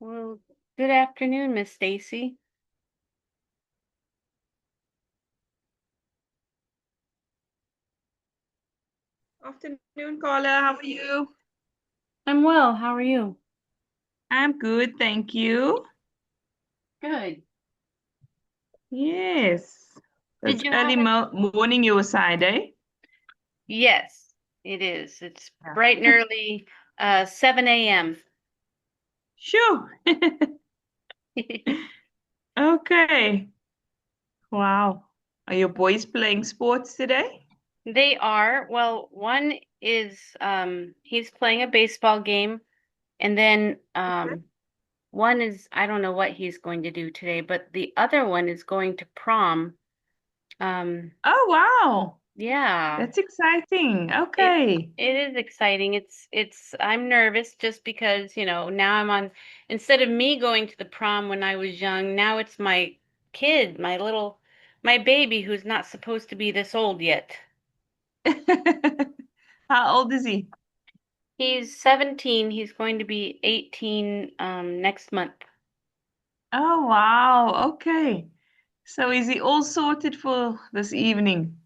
Well, good afternoon, Miss Stacy. Afternoon, Carla. How are you? I'm well. How are you? I'm good, thank you. Good. Yes. Did It's you early have it? morning your side, eh? Yes, it is. It's Yeah. bright and early, 7 a.m. Sure. Okay. Wow. Are your boys playing sports today? They are. Well, one is he's playing a baseball game, and then one is I don't know what he's going to do today, but the other one is going to prom. Um, Oh, wow. yeah. That's exciting. It Okay. it is exciting. It's I'm nervous just because, now I'm on instead of me going to the prom when I was young, now it's my kid, my baby who's not supposed to be this old yet. How old is he? He's 17, he's going to be 18 next month. Oh, wow. Okay. So is he all sorted for this evening?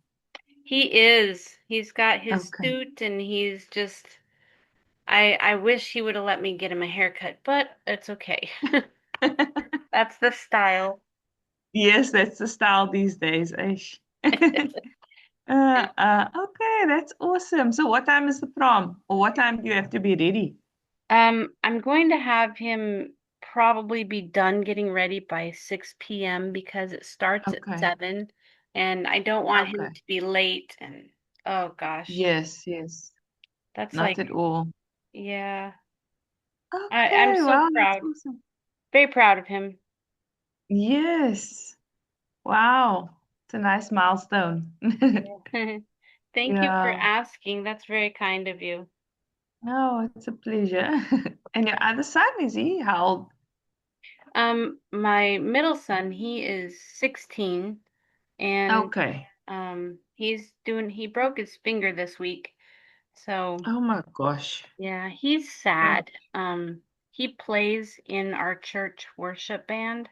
He is. He's got his Okay. suit and he's just I wish he would have let me get him a haircut, but it's okay. That's the style. Yes, that's the style these days. Ish. Okay, that's awesome. So what time is the prom? Or what time do you have to be ready? I'm going to have him probably be done getting ready by 6 p.m. because it starts at Okay. 7 and I don't want him Okay. to be late and oh gosh, Yes, yes. that's Not like at all. yeah. I'm Okay, so wow, that's proud. awesome. Very proud of him. Yes. Wow. It's a nice milestone. Yeah. Thank you for Yeah. asking. That's very kind of you. No, it's a pleasure. And your other son, is he? How old? My middle son, he is 16 and Okay. he broke his finger this week. So Oh my gosh. yeah, he's Oh, sad. He plays in our church worship band,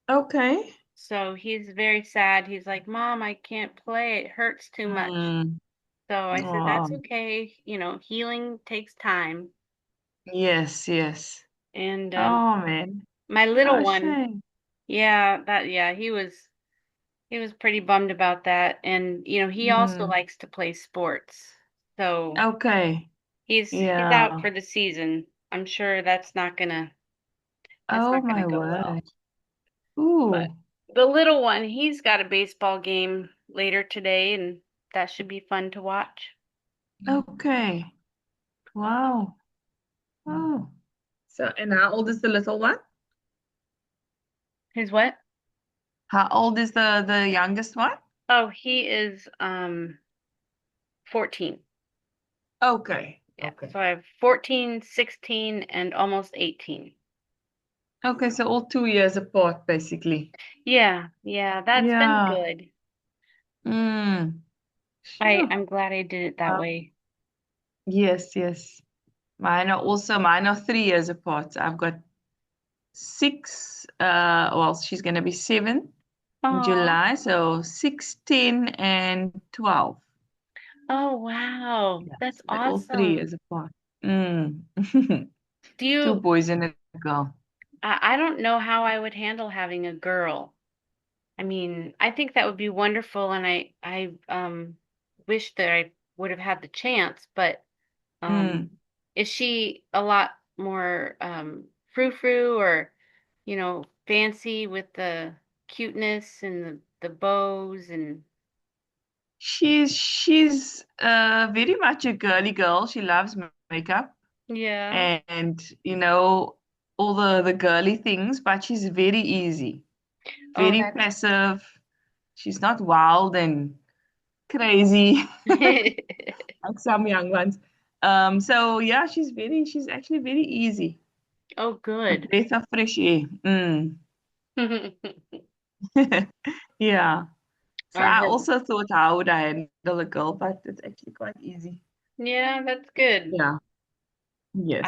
okay. so he's very sad. He's like, "Mom, I can't play. It hurts too much." Mm. So I said, "That's Oh, okay. Healing takes time." yes, yes. And Oh man. my little Oh, one, shame. yeah, he was pretty bummed about that. And he also Mm. likes to play sports. So Okay. he's out Yeah. for the season. I'm sure that's Oh not gonna my go well. word. But Ooh. the little one, he's got a baseball game later today, and that should be fun to watch. Okay. Wow. Oh. So, and how old is the little one? His what? How old is the youngest one? Oh, he is 14. Okay. Yeah. Okay. So I have 14, 16, and almost 18. Okay, so all 2 years apart, basically. Yeah, yeah, that's been Yeah. good. Mm. I Sure. I'm glad I did it that way. Yes, yes. Mine are 3 years apart. I've got six, well, she's gonna be seven in Oh, July, so 6, 10, and 12. oh wow. Yeah, That's so they're all three awesome. years apart. Mm. Do Two you boys and a girl. I don't know how I would handle having a girl. I mean, I think that would be wonderful, and I wish that I would have had the chance, but um Mm. is she a lot more frou-frou or fancy with the cuteness and the bows and She's very much a girly girl. She loves makeup yeah. and all the girly things, but she's very easy, Oh, very that's passive. She's not wild and crazy like some young ones. So yeah, she's actually very easy. oh A good. breath of fresh air. Mm. Yeah. So Are I her also thought how would I handle a girl, but it's actually quite easy. Yeah, that's good. Yeah. Yes.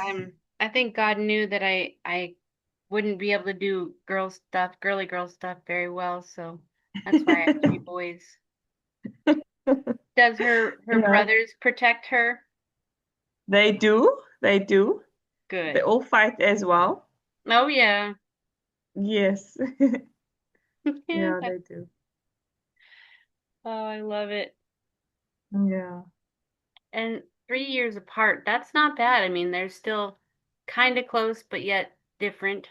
I think God knew that I wouldn't be able to do girl stuff, girly girl stuff very well, so that's why I have three boys. Does her Yeah, brothers protect her? they do. They do. They Good. all fight as well. Oh yeah. Yes. Yeah, they do. Oh, I love it. Yeah. And 3 years apart, that's not bad. I mean, they're still kind of close, but yet different.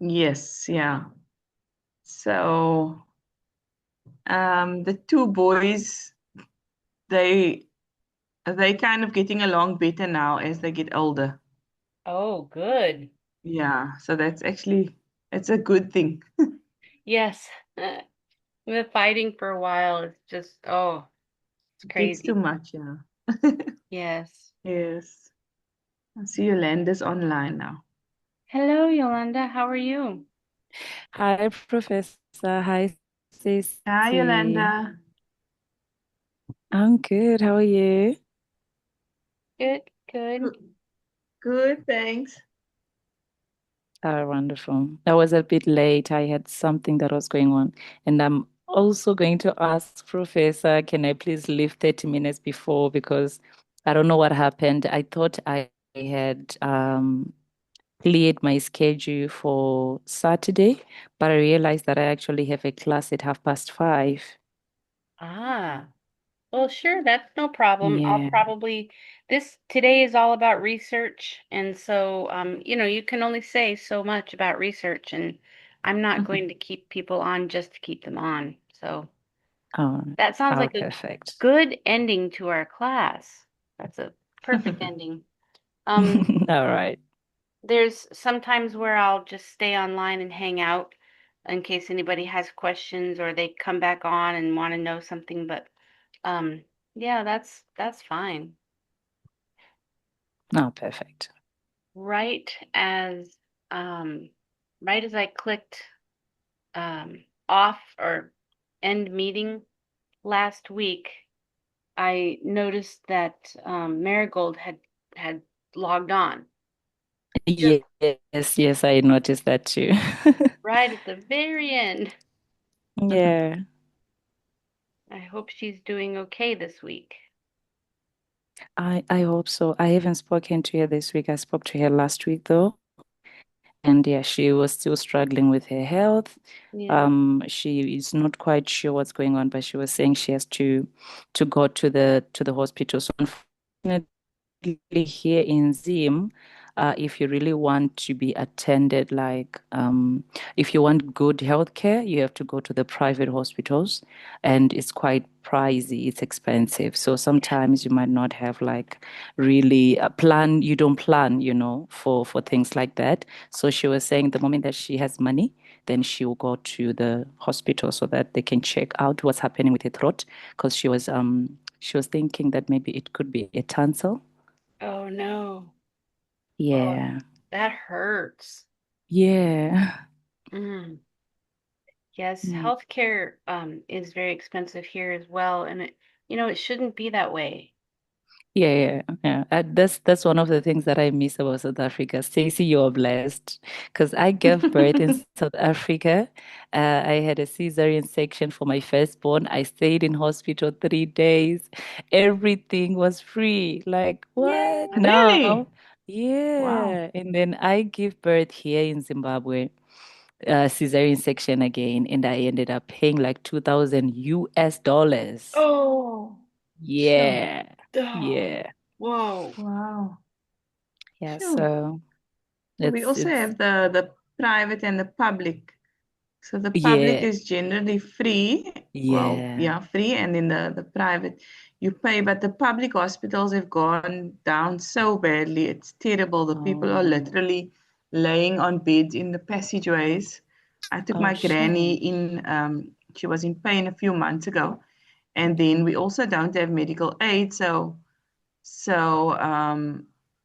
Yes, yeah. So, the two boys, they they kind of getting along better now as they get older. Oh, good. Yeah, so that's actually it's a good thing. Yes. The fighting for a while is just, oh, it's It gets too crazy. much, yeah. Yes. Yes. I see Yolanda's online now. Hello, Yolanda. How are you? Hi, Professor. Hi, Hi, Stacy. Yolanda. I'm good. How are you? Good, good. Good, good, thanks. Oh, wonderful. I was a bit late. I had something that was going on. And I'm also going to ask Professor, can I please leave 30 minutes before? Because I don't know what happened. I thought I had cleared my schedule for Saturday, but I realized that I actually have a class at 5:30. Ah, well, sure, that's no problem. I'll Yeah. probably, this today is all about research, and so you can only say so much about research, and I'm not going to keep people on just to keep them on. So Oh, that sounds oh, like a perfect. good ending to our class. That's a perfect ending. Um, All right. there's sometimes where I'll just stay online and hang out in case anybody has questions or they come back on and want to know something, but um yeah, that's fine. Oh, perfect. Right as um right as I clicked off or end meeting last week, I noticed that Marigold had logged on just Yes, yes, I noticed that too. right at the very end. Yeah, I hope she's doing okay this week. I hope so. I haven't spoken to her this week. I spoke to her last week though. And yeah, she was still struggling with her health. Yeah. She is not quite sure what's going on, but she was saying she has to go to the hospital. So unfortunately, here in Zim, if you really want to be attended, like if you want good healthcare, you have to go to the private hospitals, and it's quite pricey, it's expensive. So sometimes you might not have like really a plan, you don't plan, for things like that. So she was saying the moment that she has money, then she will go to the hospital so that they can check out what's happening with her throat, because she was thinking that maybe it could be a tonsil. Oh no. Oh, Yeah. that hurts. Yeah. Mm. Yes, Mm. healthcare is very expensive here as well, and it shouldn't be that way. Yeah, yeah, yeah. That's one of the things that I miss about South Africa. Stacey, you're blessed because I gave birth in South Africa. I had a cesarean section for my firstborn. I stayed in hospital 3 days. Everything was free. Like, what Yay. now? Really? Wow. Yeah. And then I give birth here in Zimbabwe, cesarean section again, and I ended up paying like 2,000 US dollars. Oh, sure. Yeah. Oh, Yeah. whoa. Wow. Yeah, Sure. so So we also it's have the private and the public. So the public yeah, is generally free. Well, yeah. yeah, free, and in the private you pay, but the public hospitals have gone down so badly. It's terrible. The people are Oh, literally laying on beds in the passageways. I took oh my granny shame. in, she was in pain a few months ago, and then Mm, we also don't have medical aid, so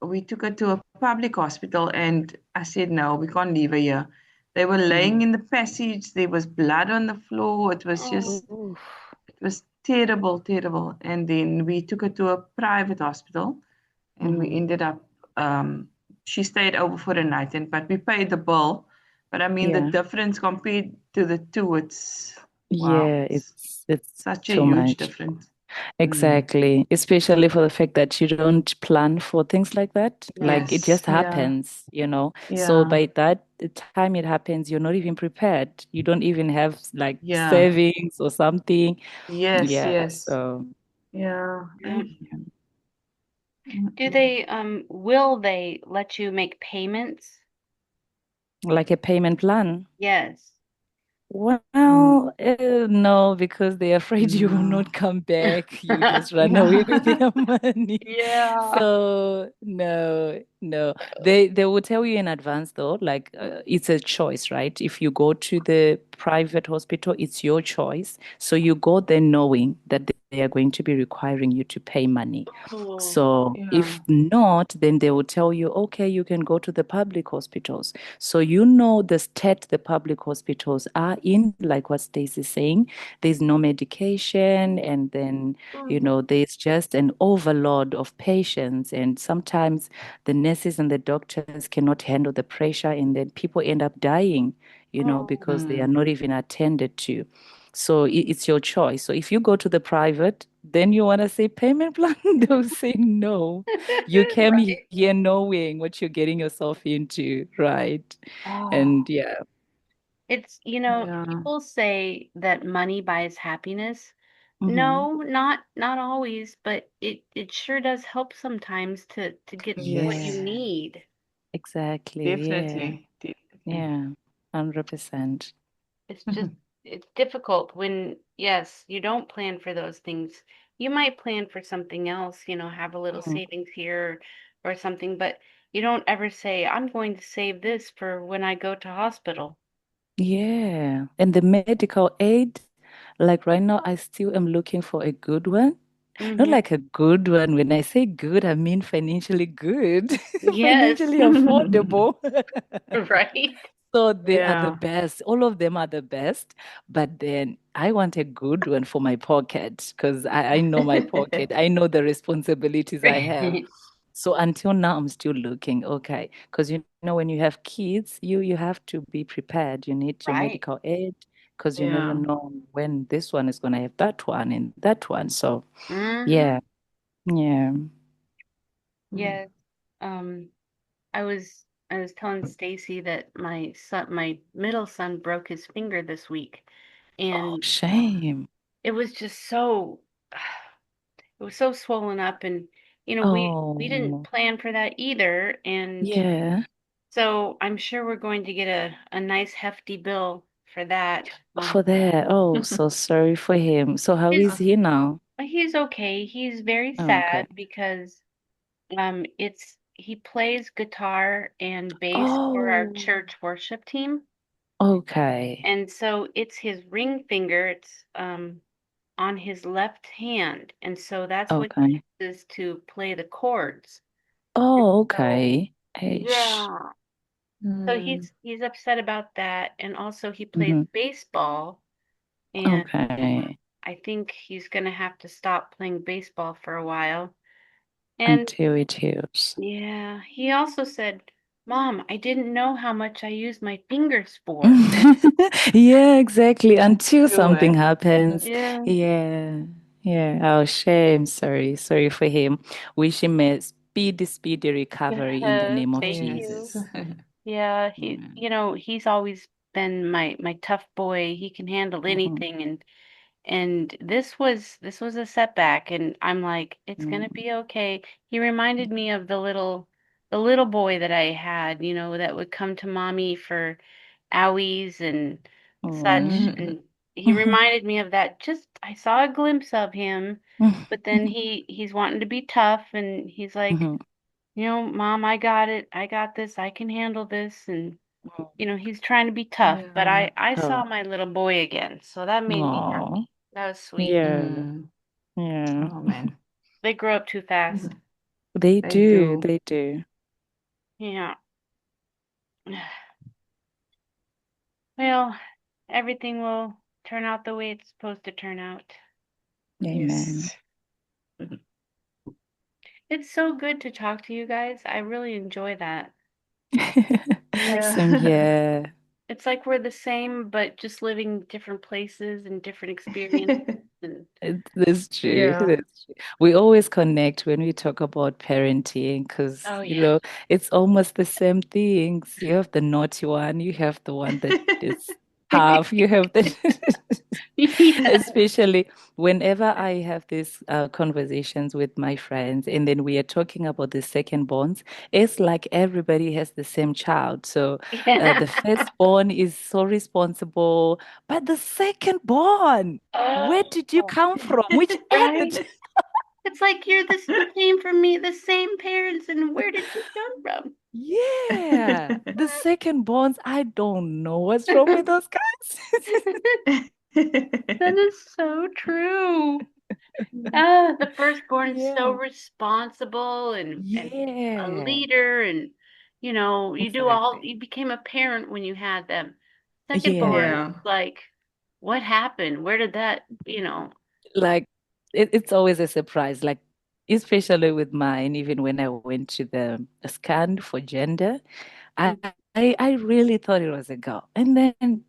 we took her to a public hospital, and I said, no, we can't leave her here. They were laying mm. in the passage. There was blood on the floor. It was Oh, just, Oof. it was terrible, terrible. And then we took her to a private hospital, and we Hmm. ended up she stayed over for the night, and but we paid the bill. But I mean, the Yeah. difference compared to the two, it's wow, Yeah, it's it's such a too huge much. difference. Mm. Exactly. Especially for the fact that you don't plan for things like that. Like it Yes. Yes, just yeah, happens, you know. So yeah, by that the time it happens, you're not even prepared. You don't even have like yeah, savings or something. yes, Yeah. yes, So yeah. Yeah. Do Mm. they will they let you make payments? like a payment plan. Yes. Well, Mm, no, because they're afraid you will no. not come back. You just run away with Yeah. their money. Yeah. So no, no. They will tell you in advance though, like it's a choice, right? If you go to the private hospital, it's your choice. So you go there knowing that they are going to be requiring you to pay money. Oh. So Yeah. if not, then they will tell you, okay, you can go to the public hospitals. So you know the state the public hospitals are in, like what Stacey is saying. There's no medication, and then Mhm. there's just an overload of patients, and sometimes the nurses and the doctors cannot handle the pressure, and then people end up dying, Oh. because they are Mm. not even attended to. So it's your choice. So if you go to the private, then you want to say payment plan, they'll say no. You came Right. here knowing what you're getting yourself into, right? Oh. And yeah. It's, Yeah. people say that money buys happiness. Hmm. No, not always, but it sure does help sometimes to get what you Yes, Yeah, need. exactly. Yeah. definitely, definitely. Yeah. 100%. It's just it's difficult when, yes, you don't plan for those things. You might plan for something else, have a little Mhm. savings here or something, but you don't ever say, I'm going to save this for when I go to hospital. Yeah. And the medical aid, like right now, I still am looking for a good one. Not Mm-hmm. like a good one. When I say good, I mean financially good, Yes. financially affordable. Right. So they are the Yeah. best. All of them are the best. But then I want a good one for my pocket because I know my pocket. I know the responsibilities I have. So until now, I'm still looking. Okay. Because when you have kids, you have to be prepared. You need your Right. medical aid because you never Yeah. know when this one is going to have that one and that one. So Mm-hmm. yeah, yeah. Mm. Yes. Um, I was telling Stacy that my middle son broke his finger this week, Oh, and shame. it was just so it was so swollen up, and we didn't Oh, plan for that either, and yeah. so I'm sure we're going to get a nice hefty bill for that. For that. Oh, so sorry for him. So how His is he now? He's okay. He's very Oh, okay. sad because he plays guitar and bass for our Oh, church worship team. okay. And so it's his ring finger, it's on his left hand. And so that's what he Okay. uses to play the chords. Oh, So okay. Ish. yeah. So Mm. he's upset about that. And also he plays Mm-hmm. baseball, and Okay. I think he's gonna have to stop playing baseball for a while. And Until it heals. yeah, he also said, Mom, I didn't know how much I use my fingers for. Yeah, exactly. Until True, something eh? happens. Yeah. Yeah. Yeah. Oh, shame. Sorry. Sorry for him. Wish him a speedy, speedy recovery in the name of Thank Yes. you. Jesus. Yeah, Yeah. he's always been my tough boy. He can handle Mm-hmm. anything, and this was a setback, and I'm like, it's gonna Mm-hmm. be okay. He reminded me of the little boy that I had, that would come to mommy for owies and such, Mm. and he reminded me of that. Just I saw a glimpse of him, but then he's wanting to be tough, and he's like, Mm-hmm. Mom, I got it. I got this. I can handle this. And, he's trying to be tough, but Yeah. I saw Oh. my little boy again. So that made me Oh. happy. That was sweet. Yeah. Mm. Yeah. Oh man. They grow up too fast. They They do. do. They do. Yeah. Well, everything will turn out the way it's supposed to turn out. Amen. Yes. It's so good to talk to you guys. I really enjoy that. Like Same Yeah. here. it's like we're the same, but just living different places and different experiences. And That's true. Yeah. That's true. We always connect when we talk about parenting because, oh yeah. it's almost the same things. You have the naughty one, you have the one that is tough, you have the Yeah. especially whenever I have these conversations with my friends, and then we are talking about the second bonds, it's like everybody has the same child. So Yeah. the firstborn is so responsible, but the second born, where did you Oh, come from? Which end right. did It's like you came from me, the same parents, and where did you come yeah, the second bonds, I don't know what's wrong with those guys. That is so true. The firstborn's so Yeah. responsible and a Yeah, leader, and exactly. you became a parent when you had them. Secondborn, Yeah. Yeah. like, what happened? Where did that? Like it's always a surprise, like especially with mine, even when I went to the scan for gender, I Mm. I really thought it was a girl. And then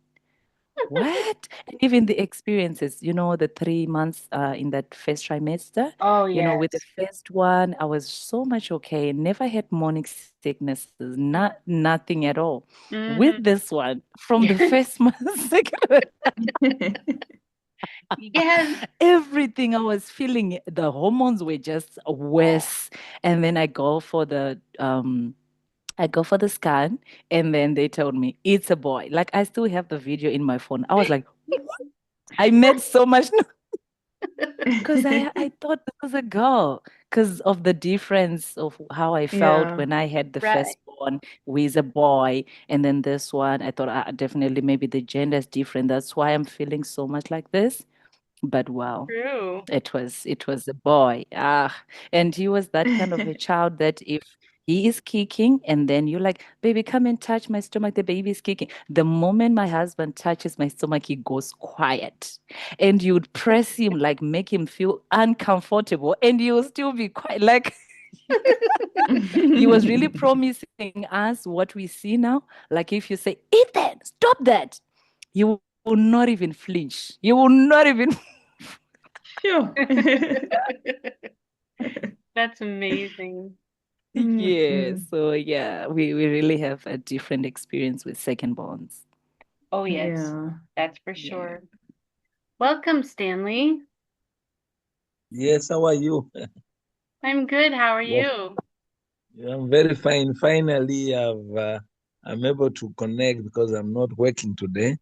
what? And even the experiences, the 3 months in that first trimester, Oh with the yes. first one, I was so much okay, never had morning sicknesses, nothing at all. With Mm-hmm. this one, from the first month, second Yes. everything I was feeling, the hormones were just worse. And then I go for the scan, and then they told me it's a boy. Like I still have the video in my phone. I was like, I made so much because I thought this was a girl because of the difference of how I felt Yeah. when I had the Right. firstborn with a boy, and then this one. I thought definitely maybe the gender is different. That's why I'm feeling so much like this. But wow. True. It was a boy. And he was that kind of a child that if he is kicking and then you're like, baby, come and touch my stomach, the baby is kicking. The moment my husband touches my stomach, he goes quiet. And you'd press him, like make him feel uncomfortable, and he will still be quiet. Like he was really promising us what we see now. Like if you say, Ethan, stop that, he will not even flinch. He will not even Sure. That's amazing. Yeah, Mm-mm. so yeah, we really have a different experience with second bonds. Oh yes, Yeah. that's for Yeah. sure. Welcome, Stanley. Yes, how are you? I'm good. How are Yes, you? I'm very fine. Finally, I'm able to connect because I'm not working today.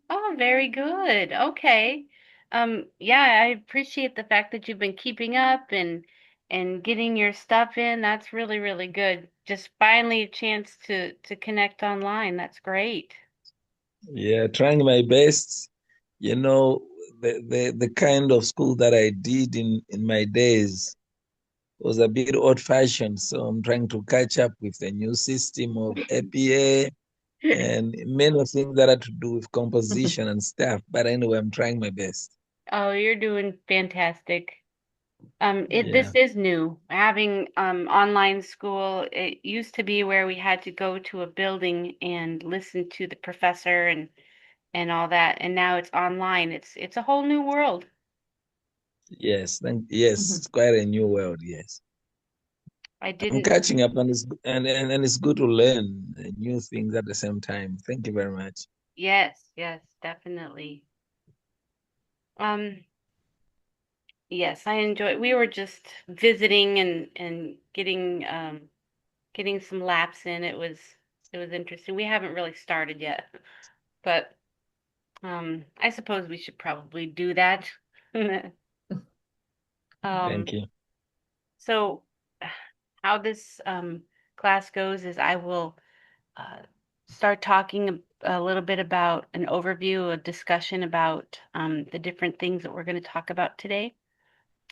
Oh, very good. Okay. Yeah, I appreciate the fact that you've been keeping up and getting your stuff in. That's really, really good. Just finally a chance to connect online. That's great. Yeah, trying my best. You know, the kind of school that I did in my days was a bit old-fashioned, so I'm trying to catch up with the new system of APA and many things that are to do with composition and stuff. But anyway, I'm trying my best. Oh, you're doing fantastic. Yeah. This is new. Having online school, it used to be where we had to go to a building and listen to the professor and all that, and now it's online. It's a whole new world. Yes, it's quite a new world, yes. I I'm didn't. catching up, and it's good to learn new things at the same time. Thank you very much. Yes, yes, definitely. Um, yes, I enjoy. We were just visiting and getting some laps in. It was interesting. We haven't really started yet, but I suppose we should probably do that. Thank Um, you. so how this class goes is I will uh, start talking a little bit about an overview, a discussion about the different things that we're going to talk about today.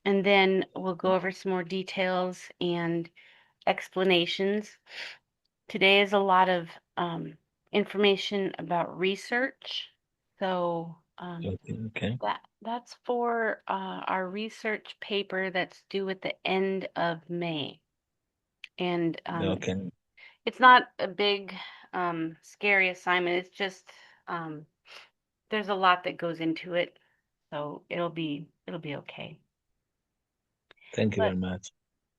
And then we'll go over some more details and explanations. Today is a lot of information about research. So Okay. That's for our research paper that's due at the end of May. And Okay. it's not a big, scary assignment. It's just there's a lot that goes into it, so it'll be okay. Thank you But very much.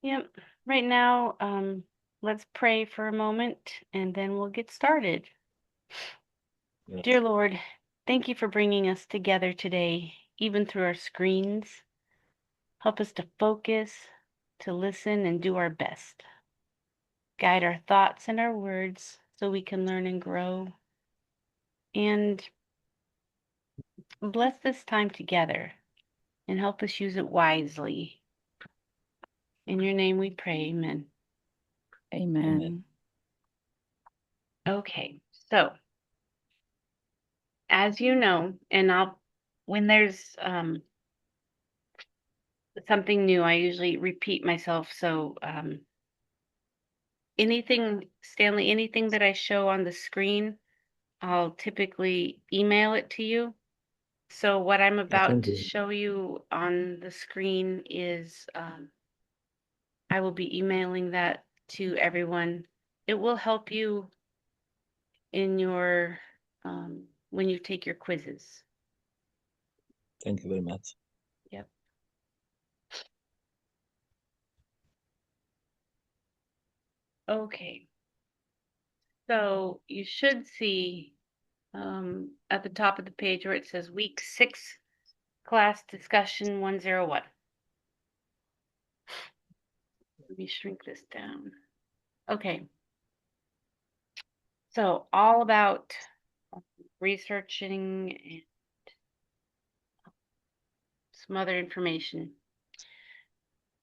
yep, right now, let's pray for a moment, and then we'll get started. Yes. Dear Lord, thank you for bringing us together today, even through our screens. Help us to focus, to listen, and do our best. Guide our thoughts and our words so we can learn and grow. And bless this time together and help us use it wisely. In your name we pray, amen. Amen. Okay, so as you know, and when there's something new, I usually repeat myself. So Stanley, anything that I show on the screen, I'll typically email it to you. So what I'm about Thank to you. show you on the screen is I will be emailing that to everyone. It will help you in your when you take your quizzes. Thank you very much. Yep. Okay. So you should see at the top of the page where it says week 6 class discussion 101. Let me shrink this down. Okay. So all about researching and some other information.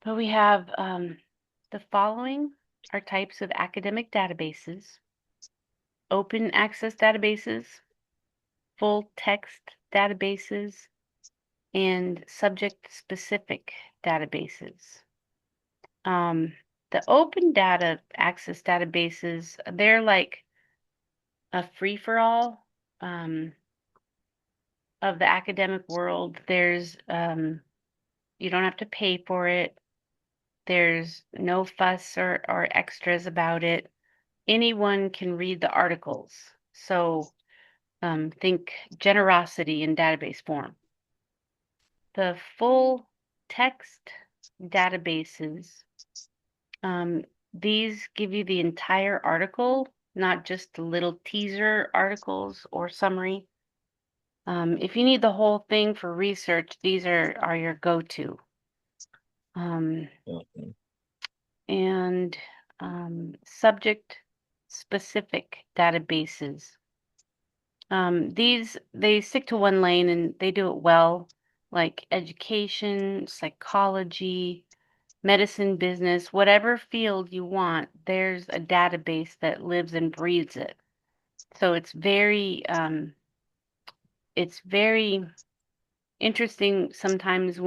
But we have the following are types of academic databases: open access databases, full text databases, and subject specific databases. The open data access databases, they're like a free for all of the academic world. You don't have to pay for it. There's no fuss or extras about it. Anyone can read the articles. So think generosity in database form. The full text databases, um, these give you the entire article, not just the little teaser articles or summary. If you need the whole thing for research, these are your go-to. Okay. And subject specific databases. These they stick to one lane and they do it well, like education, psychology, medicine, business, whatever field you want, there's a database that lives and breathes it. So it's very interesting sometimes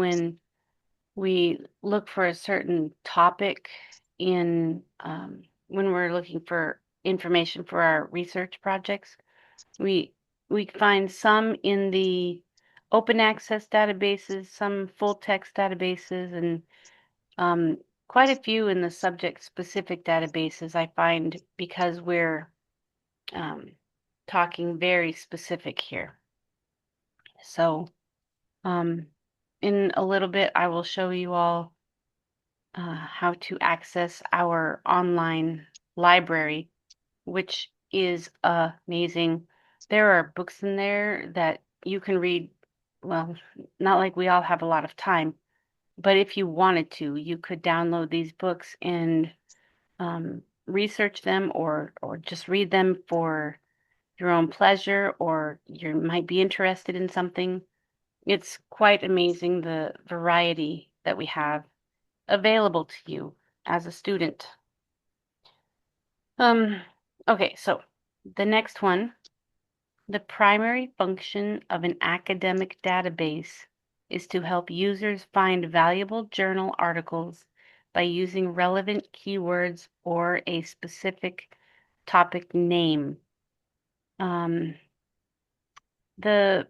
we look for a certain topic in when we're looking for information for our research projects. We we find some in the open access databases, some full text databases, and um, quite a few in the subject specific databases, I find, because we're um, talking very specific here. So in a little bit, I will show you all how to access our online library, which is amazing. There are books in there that you can read. Well, not like we all have a lot of time, but if you wanted to, you could download these books and research them or just read them for your own pleasure, or you might be interested in something. It's quite amazing the variety that we have available to you as a student. Um, okay, so the next one, the primary function of an academic database is to help users find valuable journal articles by using relevant keywords or a specific topic name. Um, the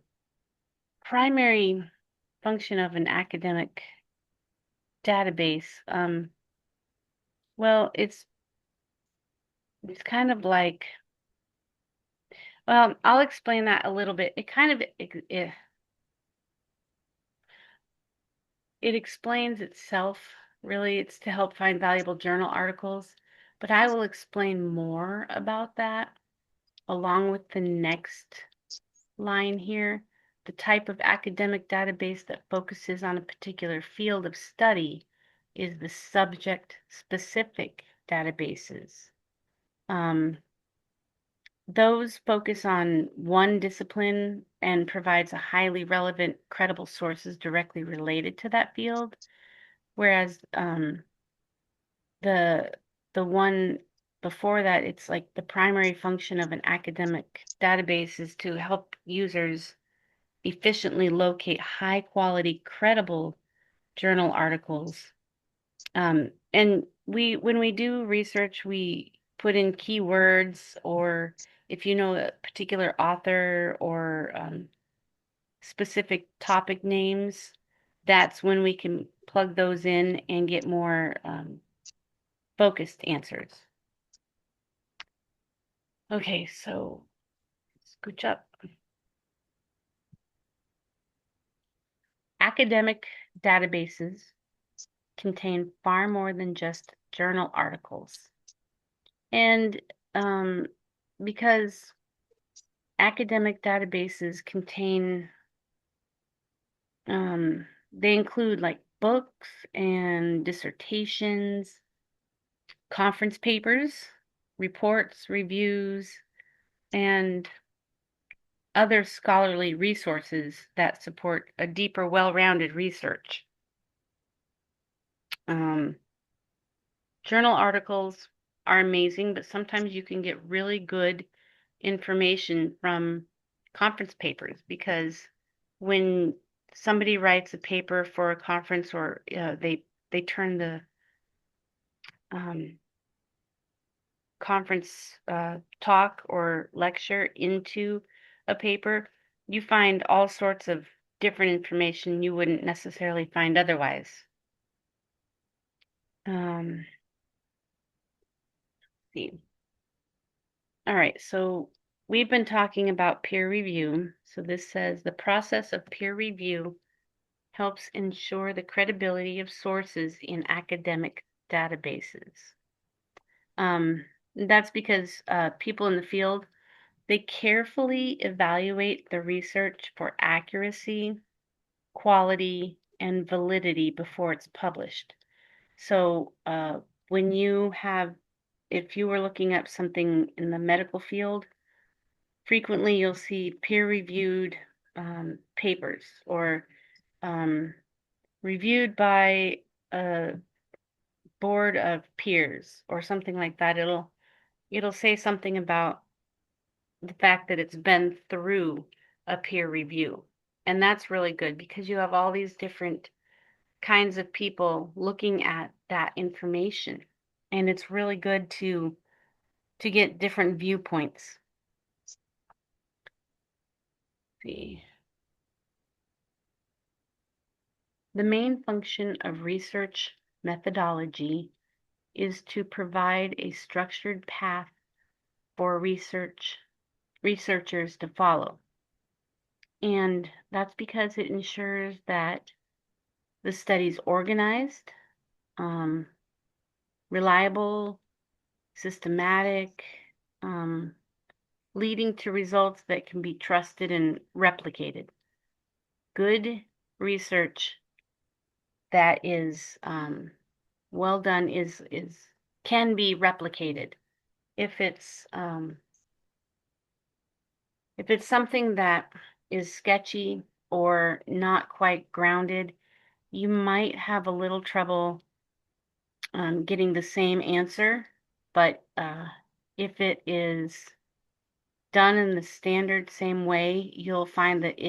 primary function of an academic database, well, it's kind of like, well, I'll explain that a little bit. It explains itself, really. It's to help find valuable journal articles, but I will explain more about that along with the next line here. The type of academic database that focuses on a particular field of study is the subject-specific databases. Those focus on one discipline and provides a highly relevant, credible sources directly related to that field, whereas the one before that, it's like the primary function of an academic database is to help users efficiently locate high quality, credible journal articles. And when we do research, we put in keywords, or if you know a particular author or specific topic names, that's when we can plug those in and get more focused answers. Okay, so scooch up. Academic databases contain far more than just journal articles. And because academic databases contain, they include like books and dissertations, conference papers, reports, reviews, and other scholarly resources that support a deeper, well-rounded research. Journal articles are amazing, but sometimes you can get really good information from conference papers, because when somebody writes a paper for a conference, or they turn the conference talk or lecture into a paper, you find all sorts of different information you wouldn't necessarily find otherwise. See. All right, so we've been talking about peer review. So this says the process of peer review helps ensure the credibility of sources in academic databases. That's because people in the field, they carefully evaluate the research for accuracy, quality, and validity before it's published. So when you have, if you were looking up something in the medical field, frequently you'll see peer-reviewed papers, or reviewed by a board of peers or something like that. It'll say something about the fact that it's been through a peer review. And that's really good, because you have all these different kinds of people looking at that information. And it's really good to get different viewpoints. Let's see. The main function of research methodology is to provide a structured path for researchers to follow. And that's because it ensures that the study's organized, reliable, systematic, leading to results that can be trusted and replicated. Good research that is well done can be replicated. If it's something that is sketchy or not quite grounded, you might have a little trouble getting the same answer. But if it is done in the standard same way, you'll find that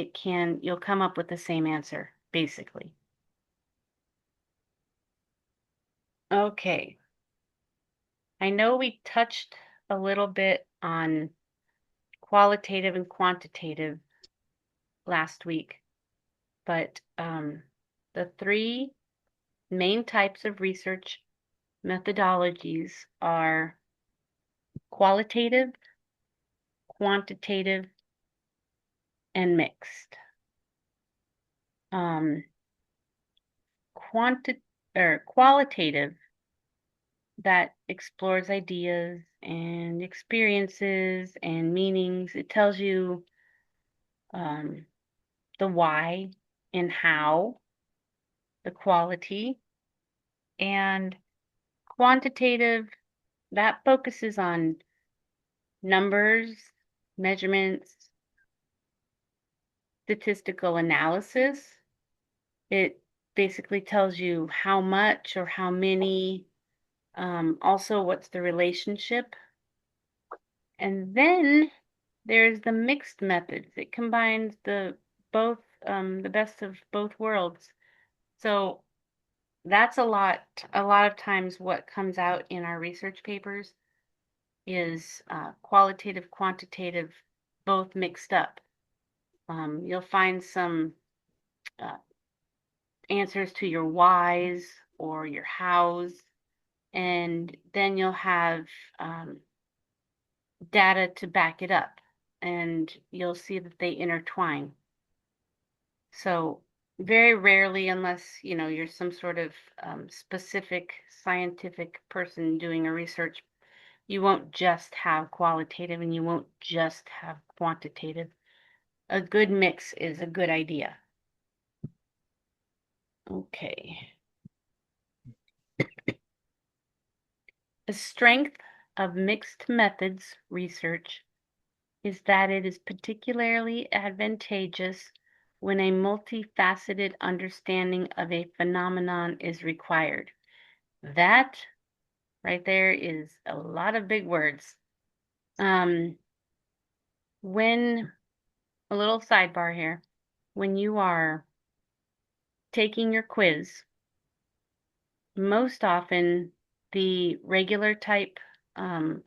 you'll come up with the same answer, basically. Okay. I know we touched a little bit on qualitative and quantitative last week. but the three main types of research methodologies are qualitative, quantitative, and mixed. Um, qualitative, that explores ideas and experiences and meanings. It tells you um, the why and how, the quality, and quantitative, that focuses on numbers, measurements, statistical analysis. It basically tells you how much or how many, also what's the relationship. And then there's the mixed methods. It combines the best of both worlds. So that's a lot of times what comes out in our research papers is qualitative, quantitative, both mixed up. You'll find some uh, answers to your whys or your hows, and then you'll have um, data to back it up, and you'll see that they intertwine. So very rarely, unless you're some sort of specific scientific person doing a research, you won't just have qualitative and you won't just have quantitative. A good mix is a good idea. Okay. A strength of mixed methods research is that it is particularly advantageous when a multifaceted understanding of a phenomenon is required. That right there is a lot of big words. When, a little sidebar here, when you are taking your quiz, most often the regular type um,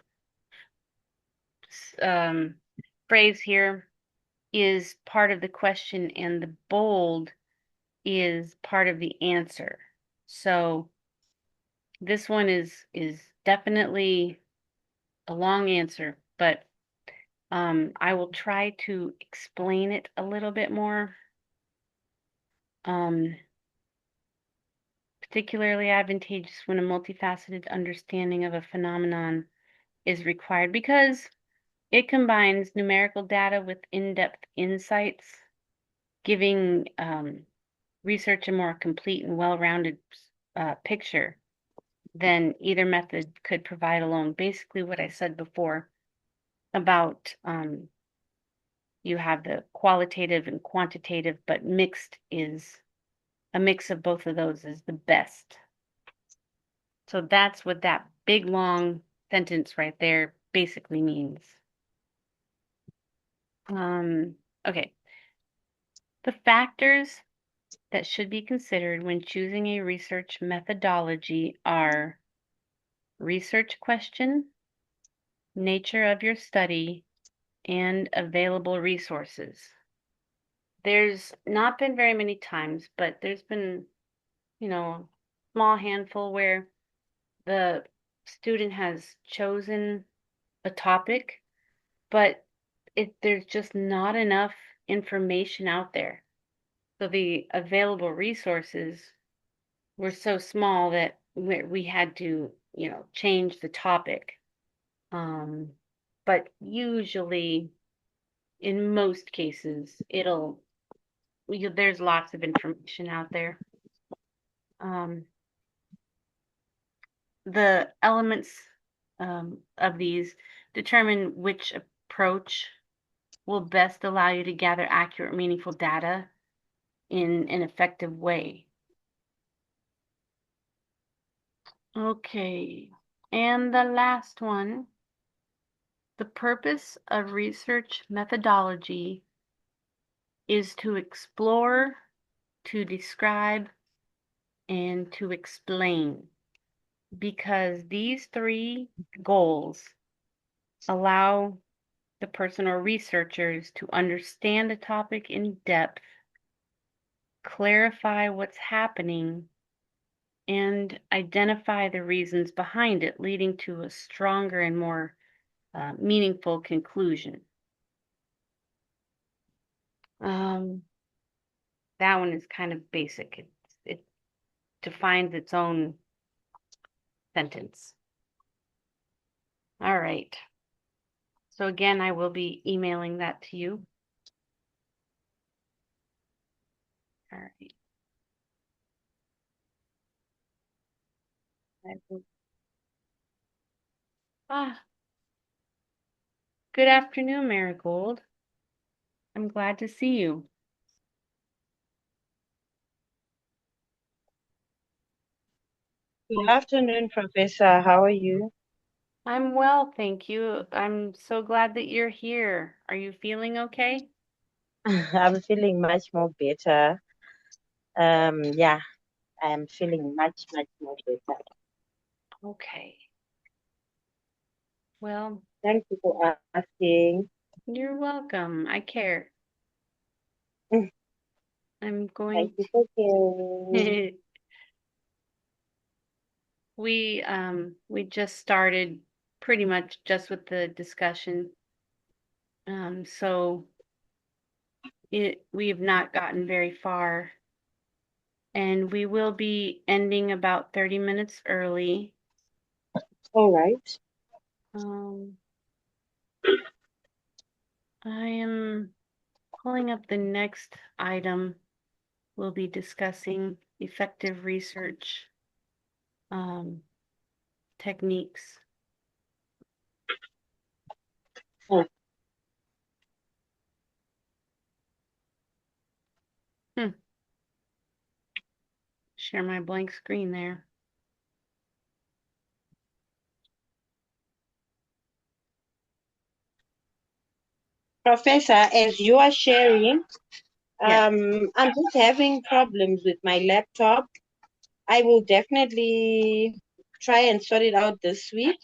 um, phrase here is part of the question, and the bold is part of the answer. So this one is definitely a long answer, but I will try to explain it a little bit more. Particularly advantageous when a multifaceted understanding of a phenomenon is required because it combines numerical data with in-depth insights, giving research a more complete and well-rounded picture than either method could provide alone. Basically, what I said before about you have the qualitative and quantitative, but mixed is a mix of both of those is the best. So that's what that big long sentence right there basically means. Okay. The factors that should be considered when choosing a research methodology are research question, nature of your study, and available resources. There's not been very many times, but there's been, a small handful where the student has chosen a topic, but there's just not enough information out there. So the available resources were so small that we had to, change the topic. But usually, in most cases, there's lots of information out there. The elements of these determine which approach will best allow you to gather accurate, meaningful data in an effective way. Okay, and the last one, the purpose of research methodology is to explore, to describe, and to explain, because these three goals allow the person or researchers to understand a topic in depth clarify what's happening, and identify the reasons behind it, leading to a stronger and more meaningful conclusion. Um, that one is kind of basic. It defines its own sentence. All right. So again, I will be emailing that to you. All right. Good afternoon, Marigold. I'm glad to see you. Good afternoon, Professor. How are you? I'm well, thank you. I'm so glad that you're here. Are you feeling okay? I'm feeling much more better. Yeah, I'm feeling much more better. Okay. Well, Thank you for asking. you're welcome. I care. I'm Thank going you for caring. to we just started pretty much just with the discussion. So we have not gotten very far, and we will be ending about 30 minutes early. All right. I am pulling up the next item. We'll be discussing effective research techniques. Oh. Share my blank screen there. Professor, as you are sharing, Yes. I'm just having problems with my laptop. I will definitely try and sort it out this week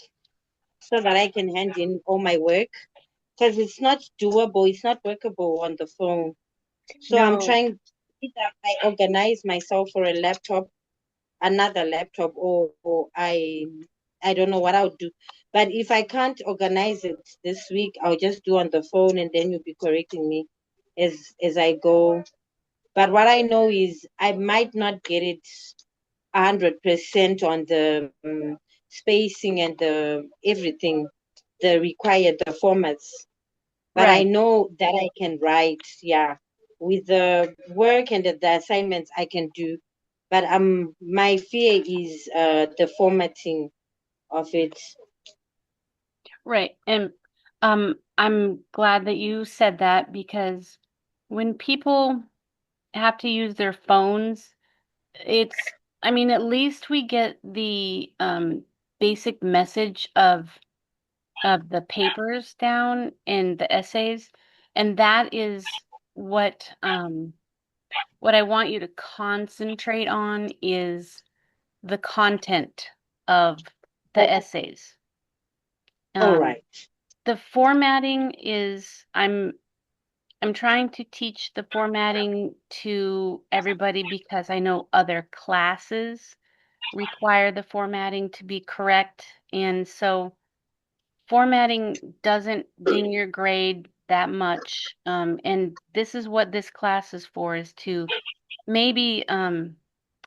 so that I can hand in all my work because it's not doable, it's not workable on the phone. So I'm No. trying either I organize myself for a laptop, another laptop, or I don't know what I'll do. But if I can't organize it this week, I'll just do on the phone and then you'll be correcting me as I go. But what I know is I might not get it 100% on the spacing and the everything, the required the formats. But I Right. know that I can write, yeah, with the work and the assignments I can do. But my fear is the formatting of it. Right. And I'm glad that you said that, because when people have to use their phones, I mean, at least we get the basic message of the papers down and the essays, and that is what I want you to concentrate on is the content of the Oh, essays. all Um, right. the formatting is I'm trying to teach the formatting to everybody because I know other classes require the formatting to be correct, and so formatting doesn't ding your grade that much. And this is what this class is for, is to maybe on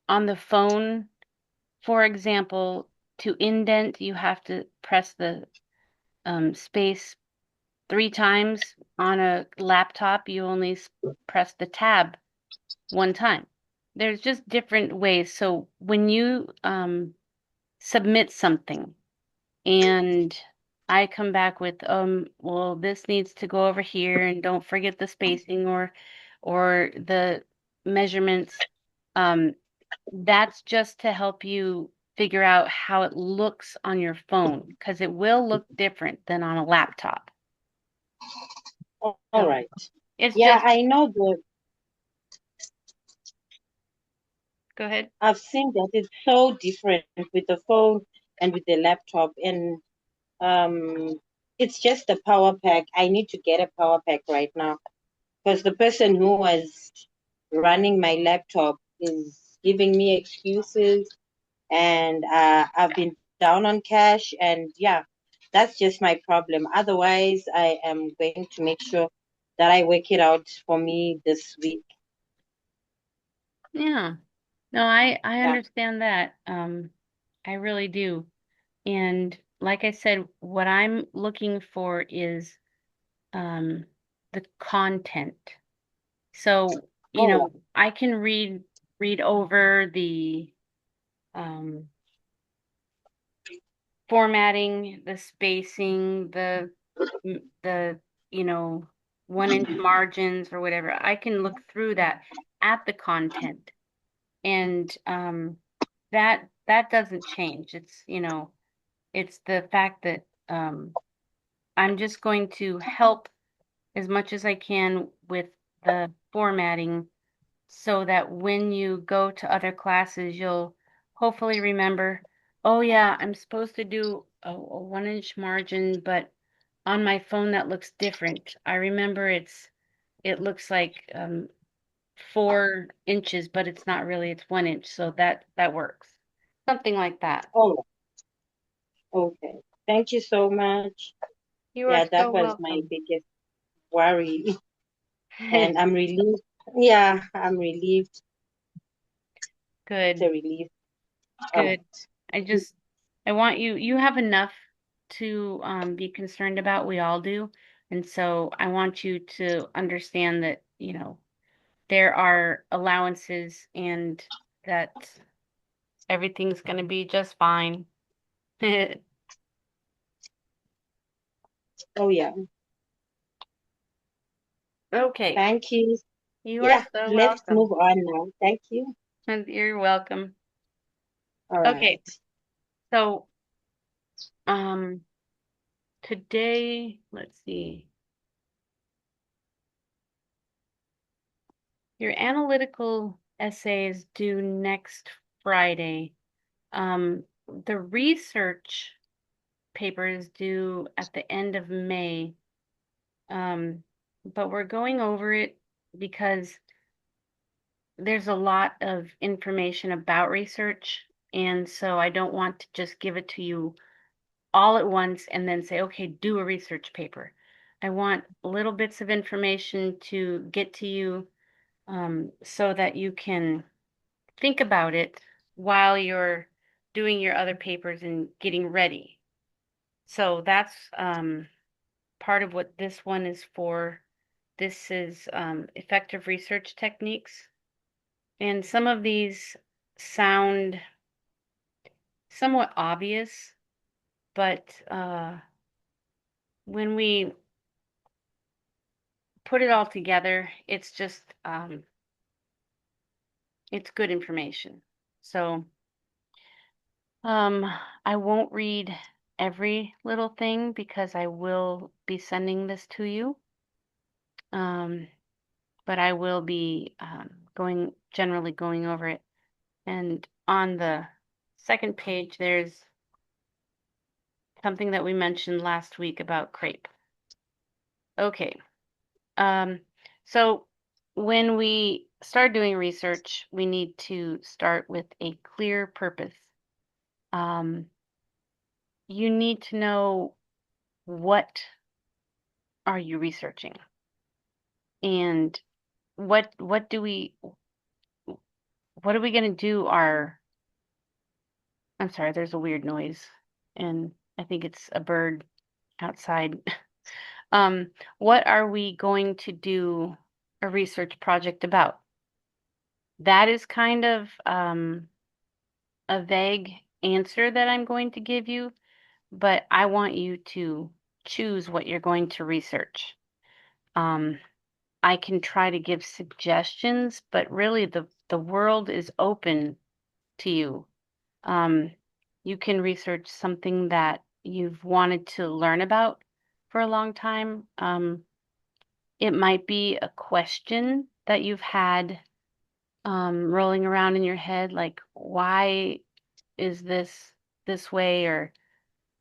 the phone, for example, to indent, you have to press the space 3 times. On a laptop, you only press the tab 1 time. There's just different ways. So when you submit something and I come back with, well, this needs to go over here and don't forget the spacing or the measurements, um, that's just to help you figure out how it looks on your phone, because it will look different than on a laptop. All So right. it's Yeah, just, I know the. go ahead. I've seen that it's so different with the phone and with the laptop, and um, it's just the power pack. I need to get a power pack right now because the person who was running my laptop is giving me excuses, and I've been down on cash, and yeah, that's just my problem. Otherwise, I am going to make sure that I work it out for me this week. Yeah. No, I Yeah. understand that. I really do. And like I said, what I'm looking for is um the content. So, Oh, I can read over the um formatting, the spacing, the 1 inch margins or whatever. I can look through that at the content, and that doesn't change. It's the fact that I'm just going to help as much as I can with the formatting so that when you go to other classes, you'll hopefully remember, oh yeah, I'm supposed to do a 1 inch margin, but on my phone that looks different. I remember it looks like 4 inches, but it's not really, it's 1 inch. So that works. Something like that. oh, okay. Thank you so much. You are Yeah, that so was my welcome. biggest worry, and I'm relieved. Yeah, I'm relieved. It's Good, a relief. Oh, good. I want you have enough to be concerned about. We all do. And so I want you to understand that, there are allowances and that everything's going to be just fine. oh yeah. Okay. Thank you. You are Yeah, so let's welcome. move on now. Thank you. And you're welcome. All Okay. right. So, um, today, let's see. Your analytical essay is due next Friday. The research paper is due at the end of May. But we're going over it because there's a lot of information about research, and so I don't want to just give it to you all at once and then say, okay, do a research paper. I want little bits of information to get to you so that you can think about it while you're doing your other papers and getting ready. So that's part of what this one is for. This is effective research techniques. And some of these sound somewhat obvious, but when we put it all together, it's good information. So I won't read every little thing because I will be sending this to you. Um, but I will be generally going over it. And on the second page, there's something that we mentioned last week about crepe. Okay. Um, so when we start doing research, we need to start with a clear purpose. Um, you need to know what are you researching and what do we what are we going to do I'm sorry, there's a weird noise and I think it's a bird outside. What are we going to do a research project about? That is kind of a vague answer that I'm going to give you, but I want you to choose what you're going to research. Um, I can try to give suggestions, but really the world is open to you. Um, you can research something that you've wanted to learn about for a long time. It might be a question that you've had rolling around in your head, like, why is this way? Or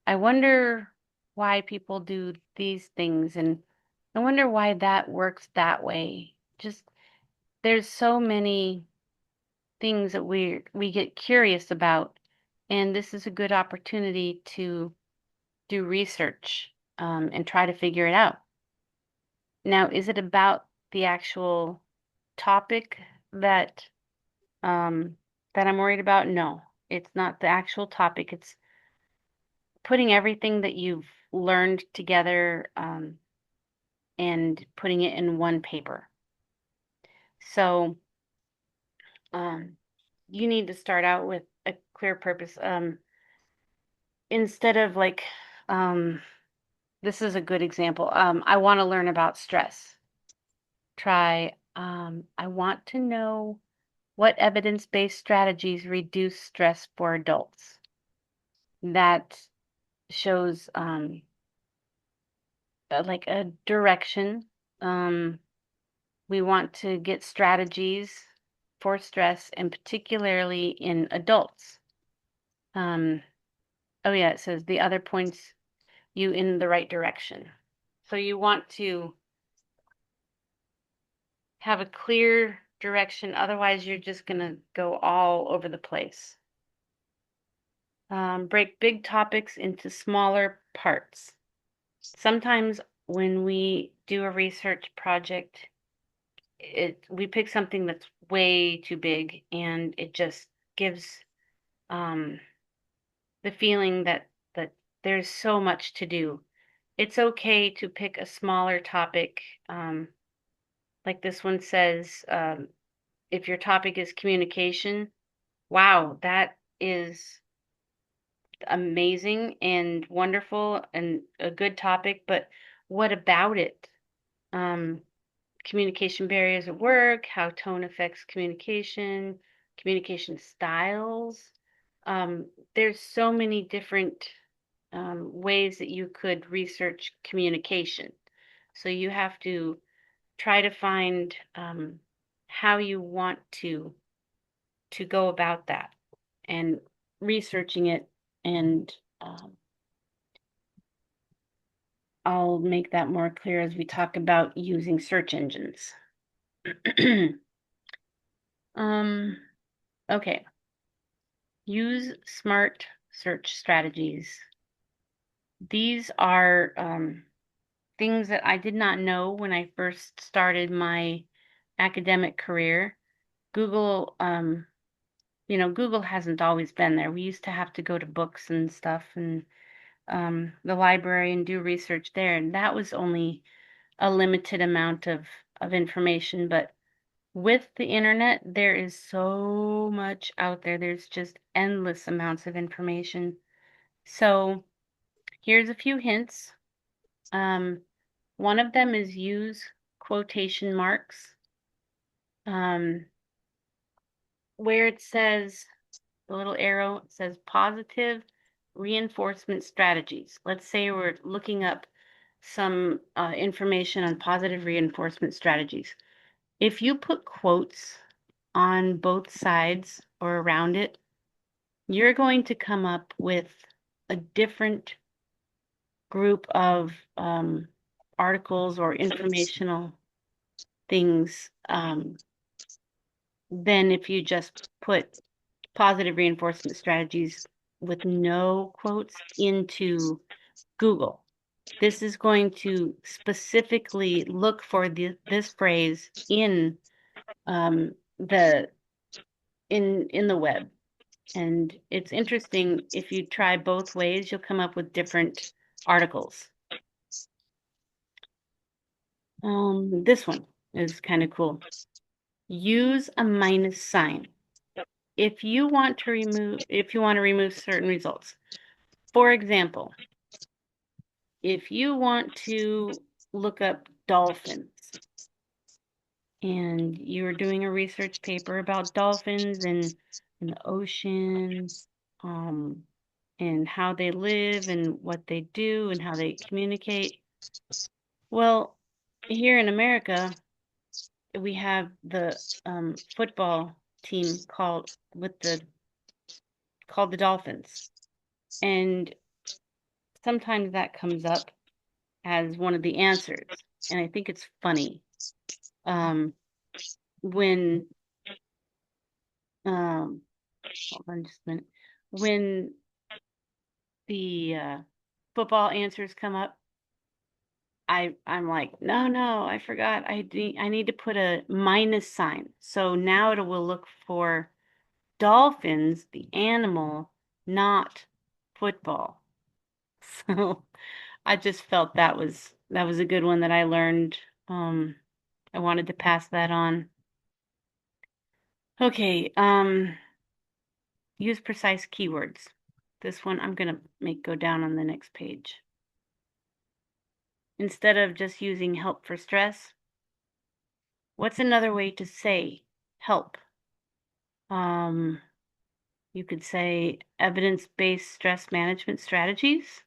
I wonder why people do these things, and I wonder why that works that way. Just there's so many things that we get curious about, and this is a good opportunity to do research and try to figure it out. Now, is it about the actual topic that that I'm worried about? No, it's not the actual topic. It's putting everything that you've learned together and putting it in one paper. So um, you need to start out with a clear purpose. Instead of like, um, this is a good example. I want to learn about stress. Try, I want to know what evidence-based strategies reduce stress for adults. That shows like a direction. Um, we want to get strategies for stress and particularly in adults. Um, oh yeah, it says the other points you in the right direction. So you want to have a clear direction, otherwise you're just gonna go all over the place. Break big topics into smaller parts. Sometimes when we do a research project, we pick something that's way too big and it just gives um, the feeling that there's so much to do. It's okay to pick a smaller topic. Like this one says, if your topic is communication, wow, that is amazing and wonderful and a good topic, but what about it? Um, Communication barriers at work, how tone affects communication, communication styles. Um, there's so many different ways that you could research communication. So you have to try to find how you want to go about that and researching it. And I'll make that more clear as we talk about using search engines. um, okay. Use smart search strategies. These are things that I did not know when I first started my academic career. Google, Google hasn't always been there. We used to have to go to books and stuff and the library and do research there, and that was only a limited amount of information. But with the internet, there is so much out there. There's just endless amounts of information. So here's a few hints. Um, One of them is use quotation marks. Um, where it says, the little arrow it says positive reinforcement strategies. Let's say we're looking up some information on positive reinforcement strategies. If you put quotes on both sides or around it, you're going to come up with a different group of articles or informational things than if you just put positive reinforcement strategies with no quotes into Google. This is going to specifically look for this phrase um, the in the web. And it's interesting, if you try both ways, you'll come up with different articles. This one is kind of cool. Use a minus sign if you want to remove certain results. For example, if you want to look up dolphins and you're doing a research paper about dolphins in the ocean, um, and how they live and what they do and how they communicate. Well, here in America, we have the football team called the Dolphins, and sometimes that comes up as one of the answers, and I think it's funny. Um, when hold on just a minute. When the football answers come up, I'm like, no, I forgot. I need to put a minus sign. So now it will look for dolphins, the animal, not football. So I just felt that was a good one that I learned. Um, I wanted to pass that on. Okay, use precise keywords. This one I'm gonna make go down on the next page. Instead of just using help for stress, what's another way to say help? Um, you could say evidence-based stress management strategies,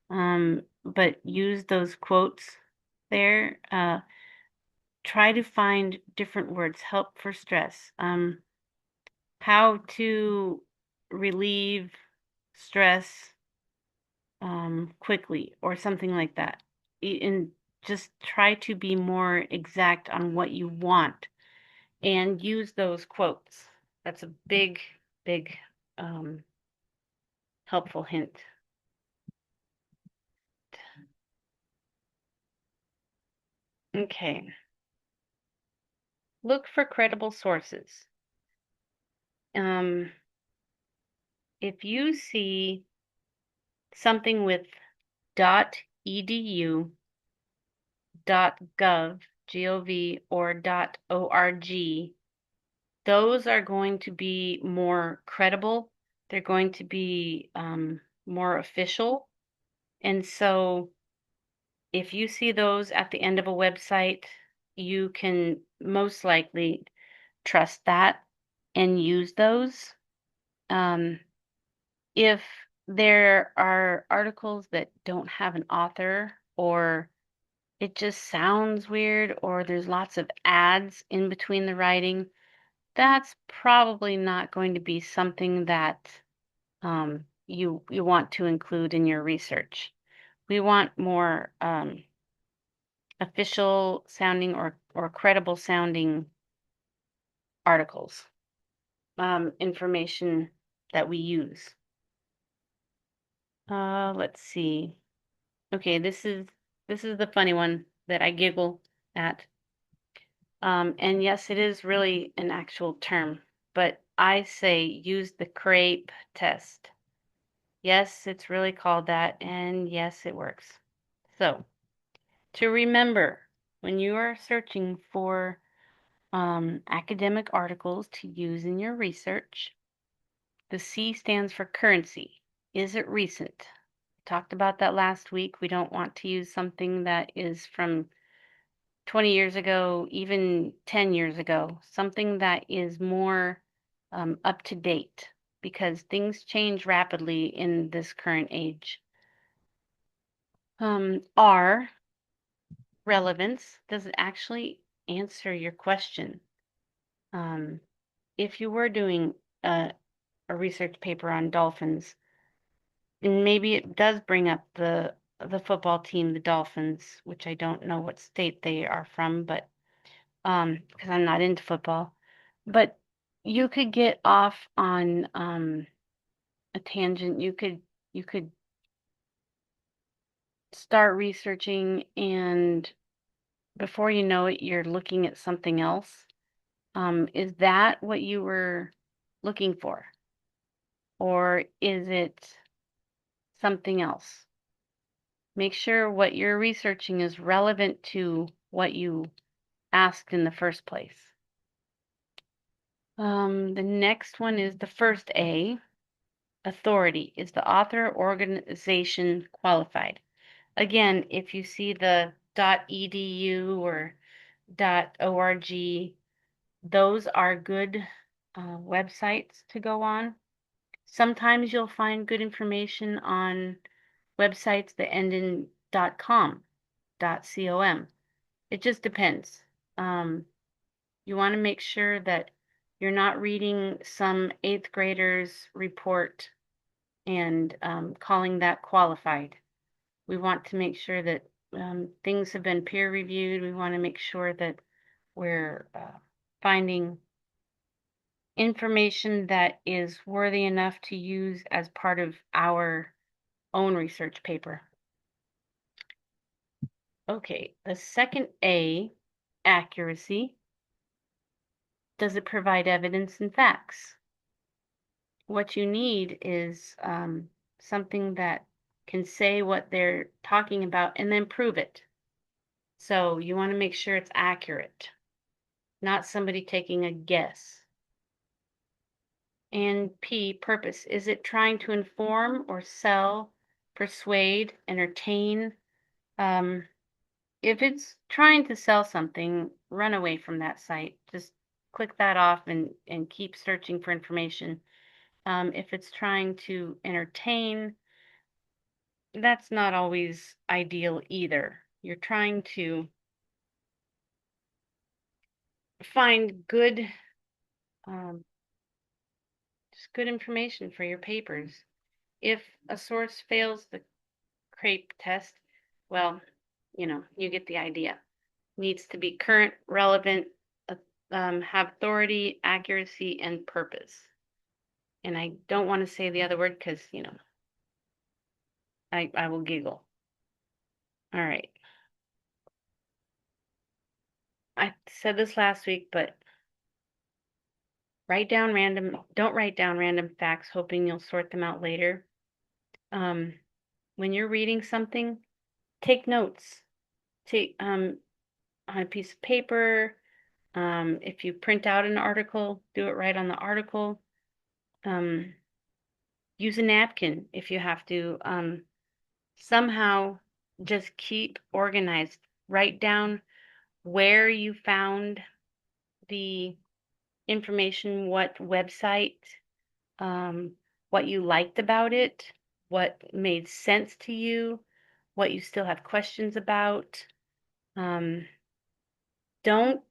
but use those quotes there. Try to find different words. Help for stress. How to relieve stress quickly or something like that. And just try to be more exact on what you want and use those quotes. That's a big um, helpful hint. Okay. Look for credible sources. If you see something with .edu, .gov, .gov, or .org, those are going to be more credible. They're going to be more official. And so if you see those at the end of a website, you can most likely trust that and use those. If there are articles that don't have an author, or it just sounds weird, or there's lots of ads in between the writing, that's probably not going to be something that you want to include in your research. We want more official sounding or credible sounding articles, information that we use. Let's see. Okay, this is the funny one that I giggle at. And yes, it is really an actual term, but I say use the crepe test. Yes, it's really called that, and yes, it works. So, to remember, when you are searching for academic articles to use in your research, the C stands for currency. Is it recent? Talked about that last week. We don't want to use something that is from 20 years ago, even 10 years ago, something that is more up to date because things change rapidly in this current age. R, relevance, does it actually answer your question? If you were doing a research paper on dolphins, and maybe it does bring up the football team, the Dolphins, which I don't know what state they are from, but because I'm not into football. But you could get off on a tangent. You could start researching, and before you know it, you're looking at something else. Is that what you were looking for? Or is it something else? Make sure what you're researching is relevant to what you asked in the first place. The next one is the first A, authority. Is the author or organization qualified? Again, if you see the .edu or .org, those are good websites to go on. Sometimes you'll find good information on websites that end in .com, .com. It just depends. You want to make sure that you're not reading some eighth grader's report and calling that qualified. We want to make sure that things have been peer reviewed. We want to make sure that we're finding information that is worthy enough to use as part of our own research paper. Okay, the second A, accuracy. Does it provide evidence and facts? What you need is something that can say what they're talking about and then prove it. So you want to make sure it's accurate, not somebody taking a guess. And P, purpose. Is it trying to inform or sell, persuade, entertain? If it's trying to sell something, run away from that site. Just click that off and keep searching for information. If it's trying to entertain, that's not always ideal either. You're trying to find good, just good information for your papers. If a source fails the CRAPE test, well, you get the idea. Needs to be current, relevant, have authority, accuracy, and purpose. And I don't want to say the other word because, I will giggle. All right. I said this last week, but don't write down random facts hoping you'll sort them out later. When you're reading something, take notes. Take on a piece of paper. If you print out an article, do it right on the article. Use a napkin if you have to. Somehow just keep organized. Write down where you found the information, what website, what you liked about it, what made sense to you, what you still have questions about. Don't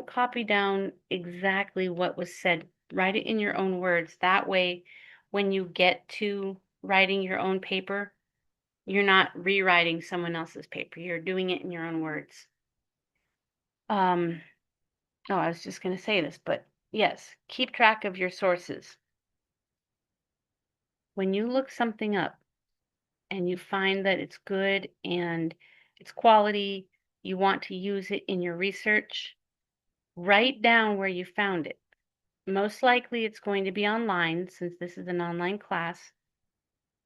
copy down exactly what was said. Write it in your own words. That way, when you get to writing your own paper, you're not rewriting someone else's paper. You're doing it in your own words. Oh, I was just going to say this, but yes, keep track of your sources. When you look something up and you find that it's good and it's quality, you want to use it in your research, write down where you found it. Most likely it's going to be online since this is an online class.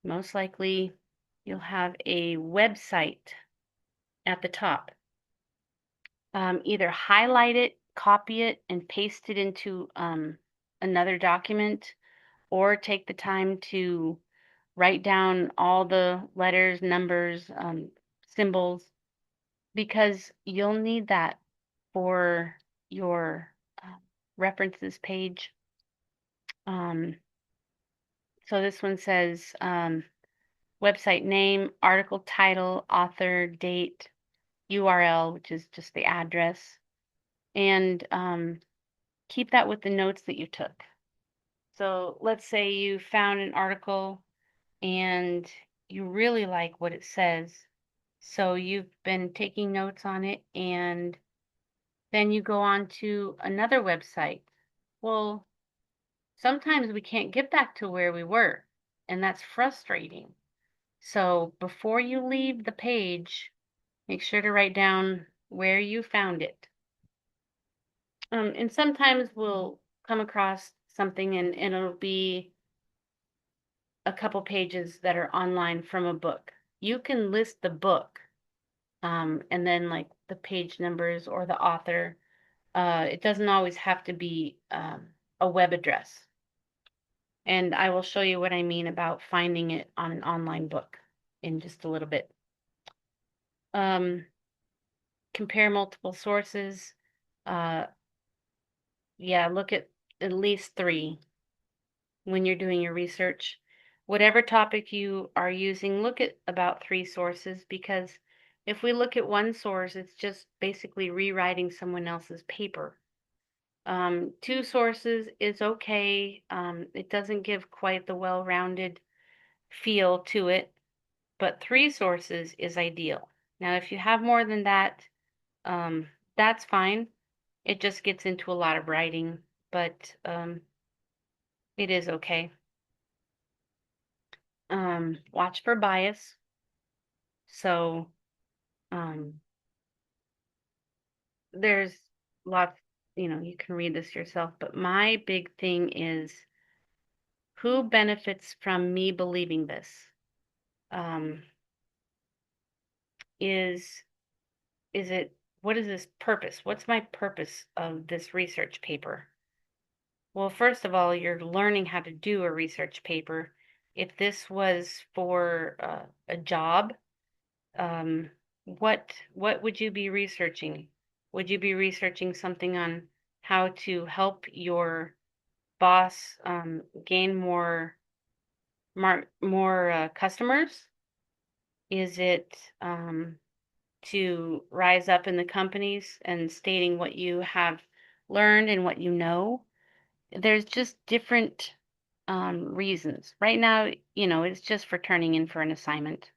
Most likely you'll have a website at the top. Either highlight it, copy it, and paste it into another document, or take the time to write down all the letters, numbers, symbols, because you'll need that for your references page. So this one says website name, article title, author, date, URL, which is just the address, and keep that with the notes that you took. So let's say you found an article and you really like what it says. So you've been taking notes on it, and then you go on to another website. Well, sometimes we can't get back to where we were, and that's frustrating. So before you leave the page, make sure to write down where you found it. And sometimes we'll come across something and it'll be a couple pages that are online from a book. You can list the book, and then like the page numbers or the author. It doesn't always have to be a web address. And I will show you what I mean about finding it on an online book in just a little bit. Compare multiple sources. Yeah, look at least 3 when you're doing your research. Whatever topic you are using, look at about 3 sources, because if we look at one source, it's just basically rewriting someone else's paper. 2 sources is okay. It doesn't give quite the well-rounded feel to it, but 3 sources is ideal. Now, if you have more than that, that's fine. It just gets into a lot of writing, but it is okay. Watch for bias. So um, there's lots, you can read this yourself, but my big thing is who benefits from me believing this? Um, is is it what is this purpose? What's my purpose of this research paper? Well, first of all, you're learning how to do a research paper. If this was for a job, um, what would you be researching? Would you be researching something on how to help your boss gain more customers? Is it to rise up in the companies and stating what you have learned and what you know? There's just different reasons. Right now, it's just for turning in for an assignment,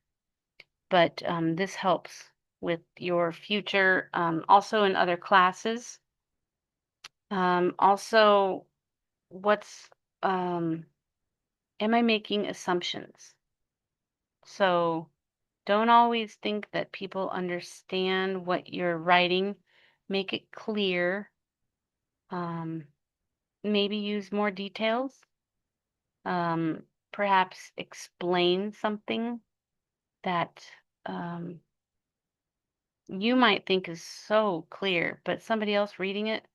but this helps with your future, also in other classes. Also, what's, am I making assumptions? So don't always think that people understand what you're writing. Make it clear. Um, Maybe use more details. Um, Perhaps explain something that um, you might think is so clear, but somebody else reading it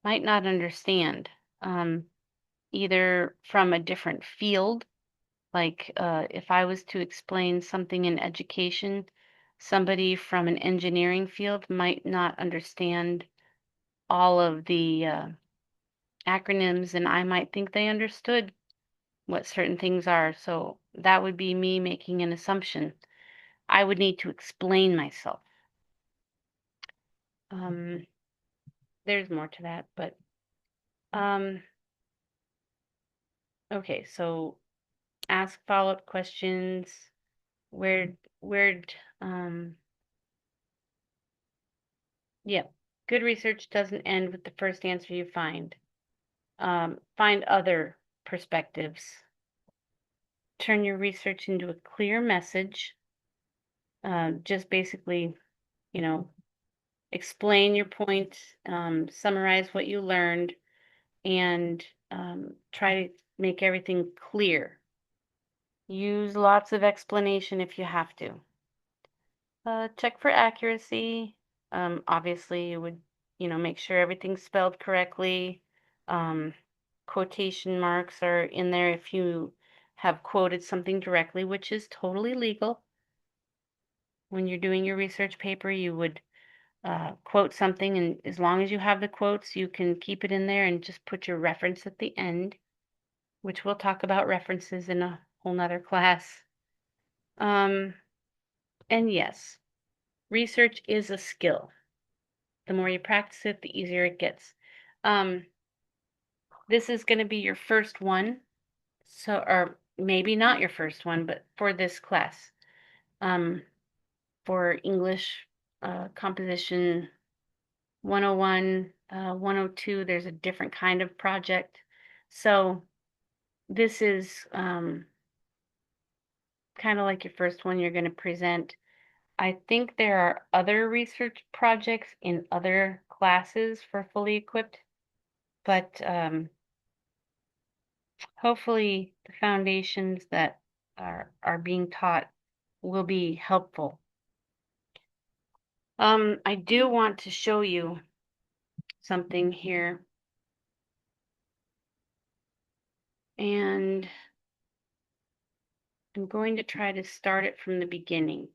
might not understand, um, either from a different field. Like if I was to explain something in education, somebody from an engineering field might not understand all of the acronyms, and I might think they understood what certain things are. So that would be me making an assumption. I would need to explain myself. Um, there's more to that, but um, okay. So ask follow-up questions. Where'd yeah. Good research doesn't end with the first answer you find. Find other perspectives. Turn your research into a clear message. Just basically, you know, explain your point, summarize what you learned, and try to make everything clear. Use lots of explanation if you have to. Check for accuracy. Obviously, you would, make sure everything's spelled correctly. Um, Quotation marks are in there if you have quoted something directly, which is totally legal. When you're doing your research paper, you would quote something, and as long as you have the quotes, you can keep it in there and just put your reference at the end, which we'll talk about references in a whole nother class. And yes, research is a skill. The more you practice it, the easier it gets. This is going to be your first one, so or maybe not your first one, but for this class, for English composition 101, 102, there's a different kind of project. So this is kind of like your first one you're going to present. I think there are other research projects in other classes for fully equipped, but hopefully the foundations that are being taught will be helpful. I do want to show you something here. And I'm going to try to start it from the beginning.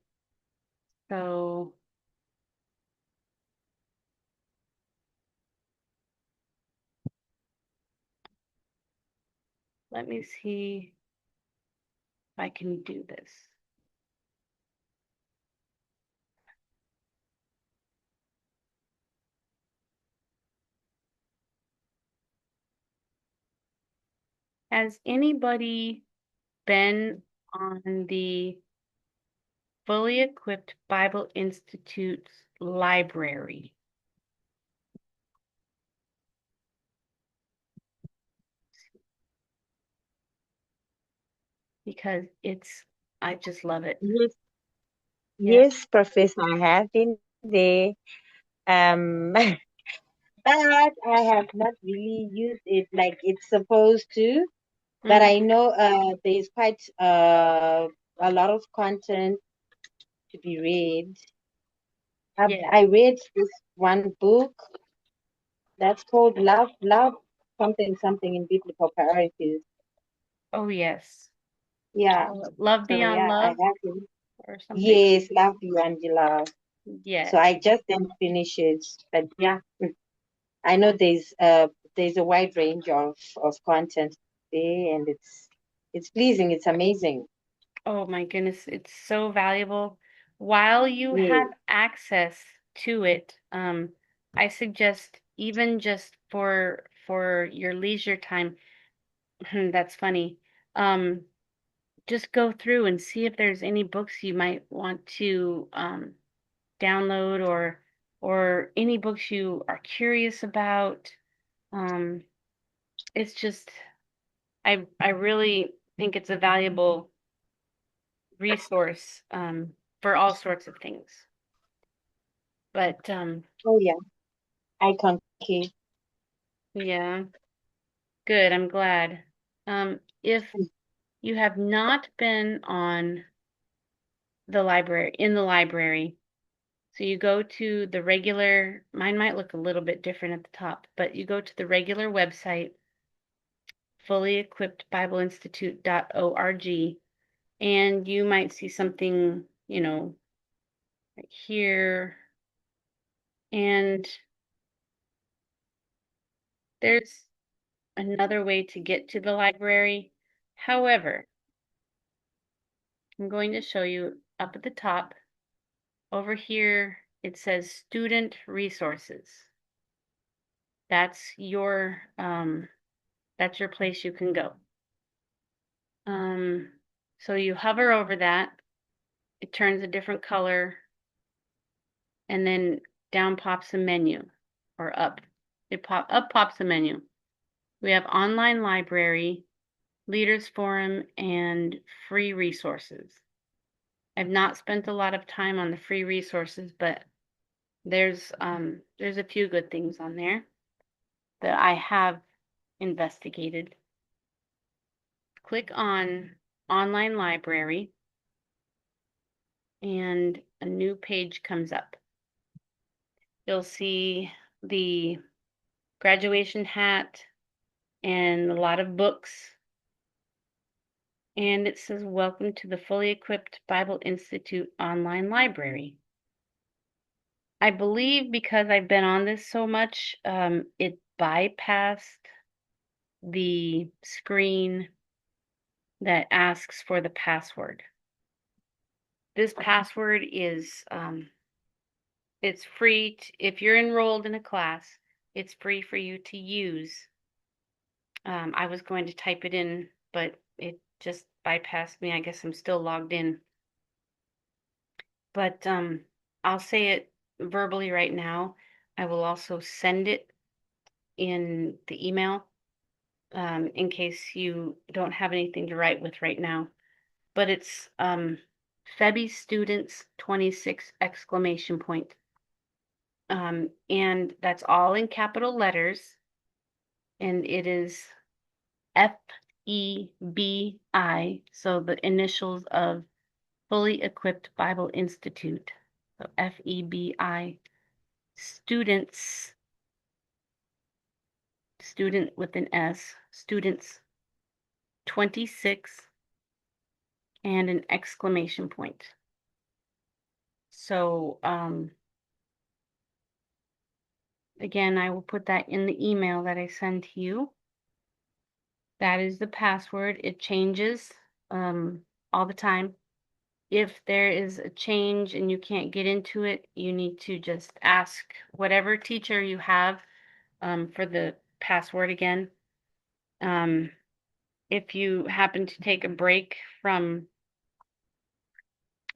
So let me see if I can do this. Has anybody been on the Fully Equipped Bible Institute's library? because I just love it. Yes, Yes. yes, Professor, I have been there. But I have not really used it like it's supposed to. But Mm, I know there's quite a lot of content to be read. yeah. I read this one book that's called Love, something, something in biblical priorities. Oh, yes. Yeah. Love So Beyond yeah, I Love have been. or something. Yes, Love Beyond Love. So Yes. I just didn't finish it, but yeah, I know there's a wide range of content there, and it's pleasing. It's amazing. Oh my goodness, it's so valuable. While you have Yes. access to it, I suggest even just for your leisure time, that's funny. Um, just go through and see if there's any books you might want to download or any books you are curious about. Um, it's just I really think it's a valuable resource for all sorts of things. But Oh yeah, I concur. yeah, good. I'm glad. If you have not been on the library in the library, so you go to the regular, mine might look a little bit different at the top, but you go to the regular website, fullyequippedbibleinstitute.org, and you might see something, right here, and there's another way to get to the library. However, I'm going to show you up at the top. Over here, it says student resources. That's your place you can go. Um, so you hover over that, it turns a different color, and then down pops a menu, or up. Up pops a menu. We have online library, leaders forum, and free resources. I've not spent a lot of time on the free resources, but there's a few good things on there that I have investigated. Click on online library and a new page comes up. You'll see the graduation hat and a lot of books. And it says, Welcome to the Fully Equipped Bible Institute online library. I believe because I've been on this so much, it bypassed the screen that asks for the password. This password is it's free if you're enrolled in a class, it's free for you to use. I was going to type it in, but it just bypassed me. I guess I'm still logged in. But I'll say it verbally right now. I will also send it in the email in case you don't have anything to write with right now. But it's Febby Students 26 exclamation point. And that's all in capital letters. And it is FEBI, so the initials of Fully Equipped Bible Institute. So FEBI, students, student with an S, students 26 and an exclamation point. So again, I will put that in the email that I send to you. That is the password. It changes all the time. If there is a change and you can't get into it, you need to just ask whatever teacher you have for the password again. If you happen to take a break from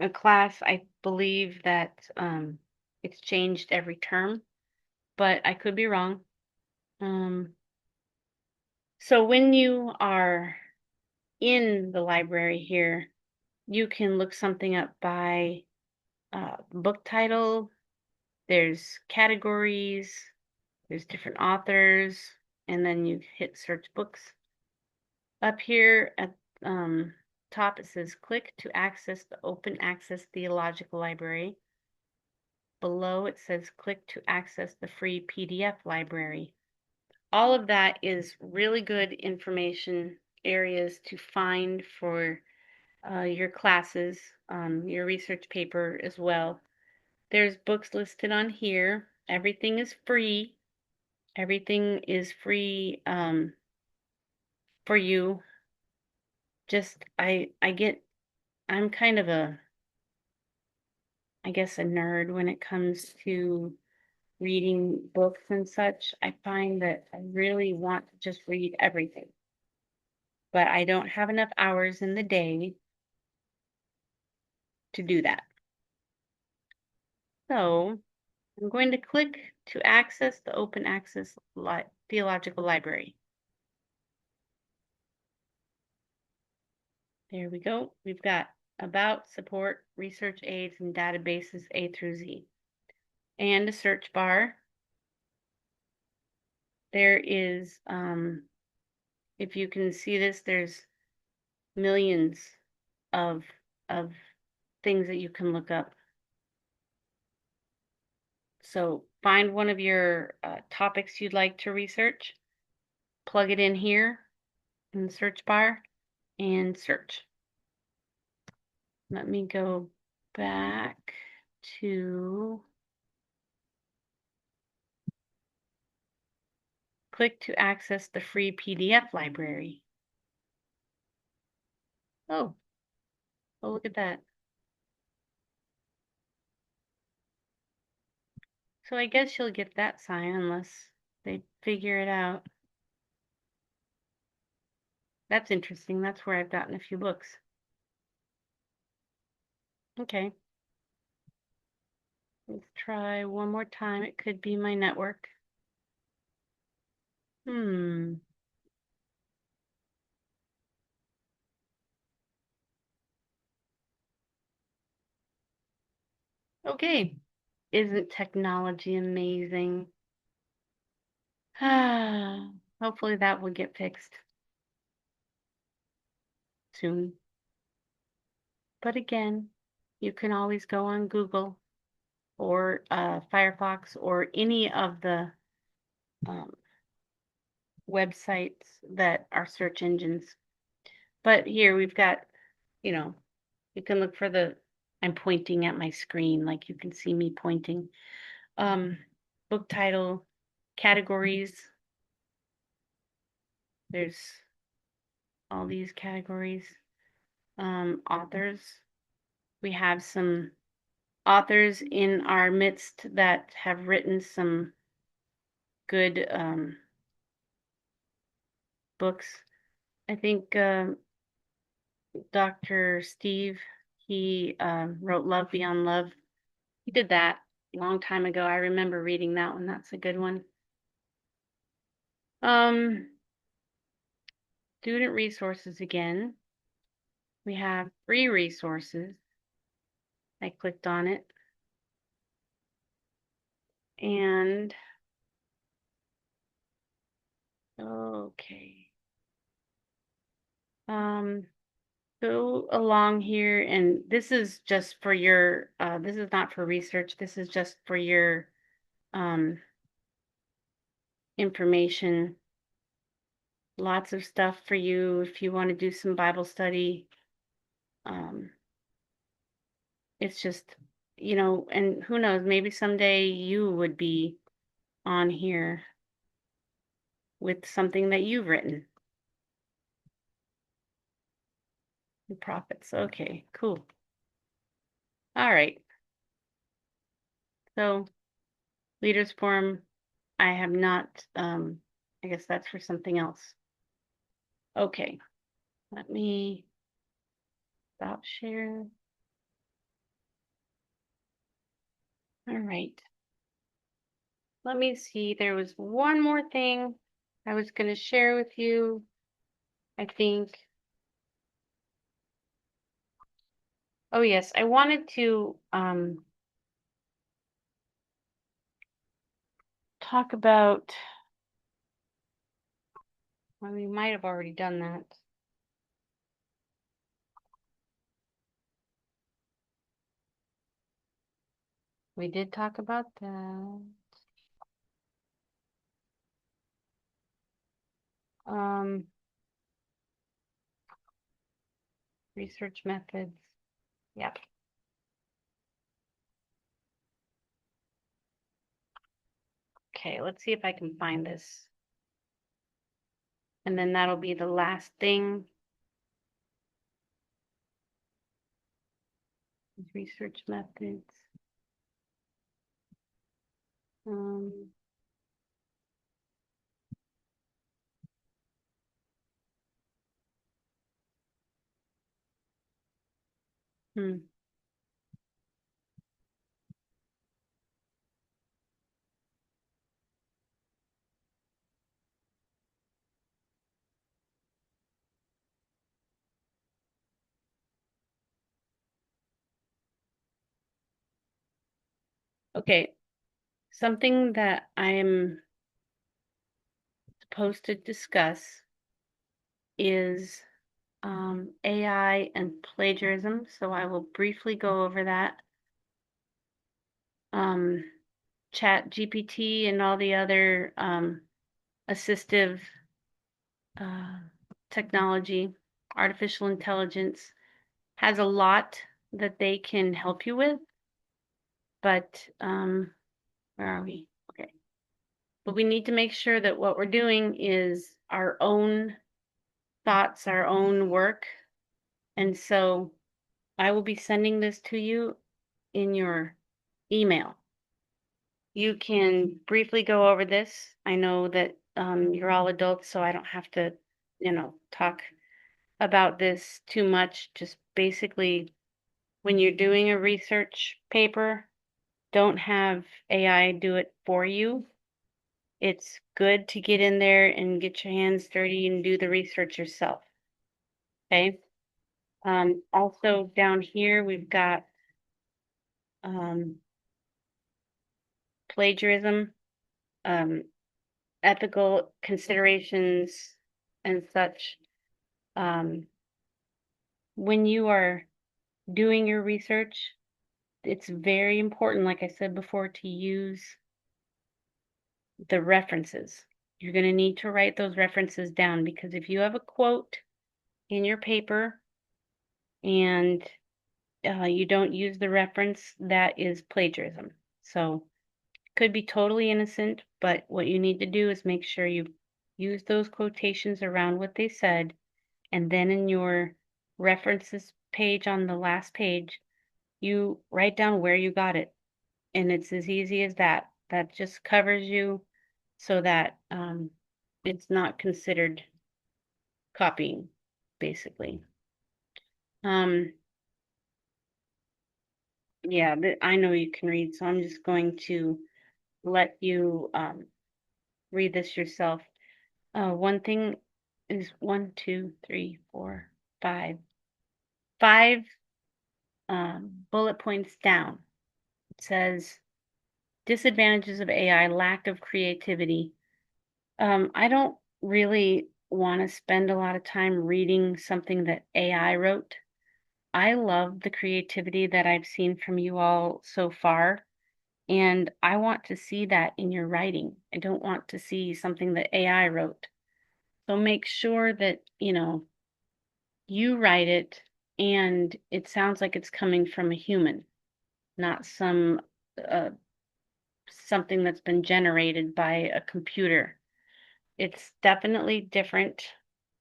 a class, I believe that it's changed every term, but I could be wrong. So when you are in the library here, you can look something up by book title. There's categories, there's different authors, and then you hit search books. Up here at top, it says click to access the open access theological library. Below it says click to access the free PDF library. All of that is really good information areas to find for your classes, your research paper as well. There's books listed on here. Everything is free. Everything is free for you. Just I'm kind of I guess a nerd when it comes to reading books and such. I find that I really want to just read everything, but I don't have enough hours in the day to do that. So I'm going to click to access the open access theological library. There we go. We've got about, support, research aids, and databases A through Z. And a search bar. There is, if you can see this, there's millions of, of things that you can look up. So find one of your topics you'd like to research, plug it in here in the search bar, and search. Let me go back to click to access the free PDF library. Oh, look at that. So I guess you'll get that sign unless they figure it out. That's interesting. That's where I've gotten a few books. Okay. Let's try one more time. It could be my network. Okay. Isn't technology amazing? Hopefully that will get fixed soon. But again, you can always go on Google or Firefox or any of the websites that are search engines. But here we've got, you know, you can look for I'm pointing at my screen, like you can see me pointing. Book title, categories. There's all these categories. Authors. We have some authors in our midst that have written some good books. I think Dr. Steve, he wrote Love Beyond Love. He did that a long time ago. I remember reading that one. That's a good one. Student resources again. We have free resources. I clicked on it. And okay. Go along here, and this is just for your this is not for research, this is just for your information. Lots of stuff for you if you want to do some Bible study. It's just, and who knows, maybe someday you would be on here with something that you've written. The prophets. Okay, cool. All right. So Leaders Forum, I have not, I guess that's for something else. Okay, let me stop share. All right. Let me see, there was one more thing I was going to share with you, I think. Oh yes, I wanted to talk about, well, we might have already done that. We did talk about that. Research methods. Yep. Okay, let's see if I can find this. And then that'll be the last thing. Research methods. Um, hmm. Okay, something that I'm supposed to discuss is AI and plagiarism. So I will briefly go over that. Chat GPT and all the other assistive uh, technology, artificial intelligence has a lot that they can help you with, but where are we? Okay. But we need to make sure that what we're doing is our own thoughts, our own work. And so I will be sending this to you in your email. You can briefly go over this. I know that you're all adults, so I don't have to, talk about this too much. Just basically, when you're doing a research paper, don't have AI do it for you. It's good to get in there and get your hands dirty and do the research yourself. Okay. Also down here, we've got plagiarism, um, ethical considerations, and such. When you are doing your research, it's very important, like I said before, to use the references. You're going to need to write those references down because if you have a quote in your paper and you don't use the reference, that is plagiarism. So could be totally innocent, but what you need to do is make sure you use those quotations around what they said, and then in your references page on the last page, you write down where you got it. And it's as easy as that. That just covers you so that it's not considered copying, basically. Um, yeah, I know you can read, so I'm just going to let you read this yourself. One thing is one, two, three, four, five. Five bullet points down. It says disadvantages of AI, lack of creativity. I don't really want to spend a lot of time reading something that AI wrote. I love the creativity that I've seen from you all so far, and I want to see that in your writing. I don't want to see something that AI wrote. So make sure that, you write it and it sounds like it's coming from a human, not uh, something that's been generated by a computer. It's definitely different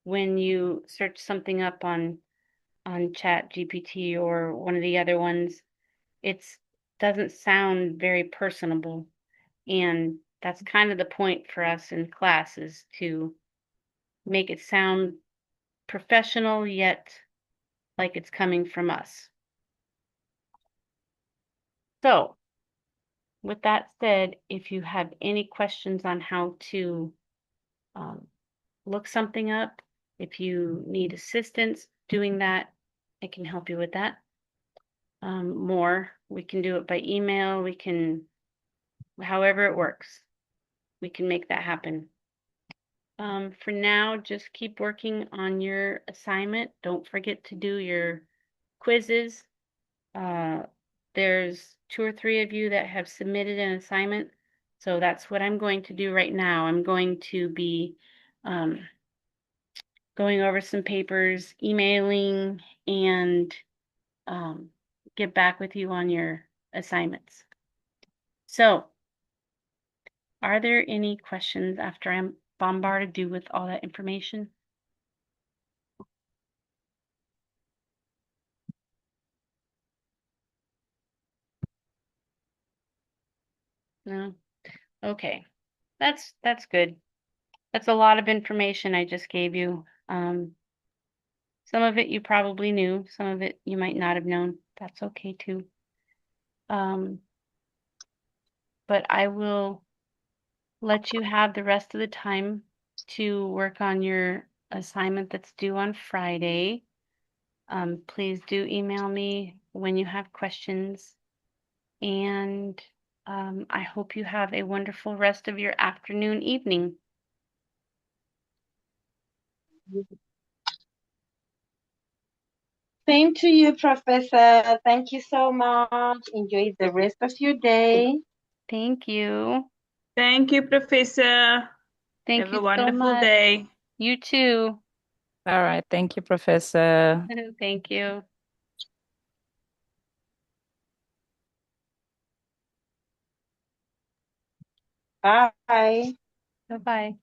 when you search something up on Chat GPT or one of the other ones. It's doesn't sound very personable, and that's kind of the point for us in class is to make it sound professional yet like it's coming from us. So, with that said, if you have any questions on how to um, look something up, if you need assistance doing that, I can help you with that. more. We can do it by email. We can, however it works, we can make that happen. For now, just keep working on your assignment. Don't forget to do your quizzes. There's 2 or 3 of you that have submitted an assignment. So that's what I'm going to do right now. I'm going to be going over some papers, emailing, and get back with you on your assignments. So, are there any questions after I'm bombarded you with all that information? No? Okay. That's good. That's a lot of information I just gave you. Some of it you probably knew, some of it you might not have known. That's okay too. But I will let you have the rest of the time to work on your assignment that's due on Friday. Please do email me when you have questions. And I hope you have a wonderful rest of your afternoon, evening. Same to you, Professor. Thank you so much. Enjoy the rest of your day. Thank you. Thank you, Professor. Thank Have you a so wonderful much. day. You too. All right. Thank you, Professor. Thank you. Bye. Bye-bye.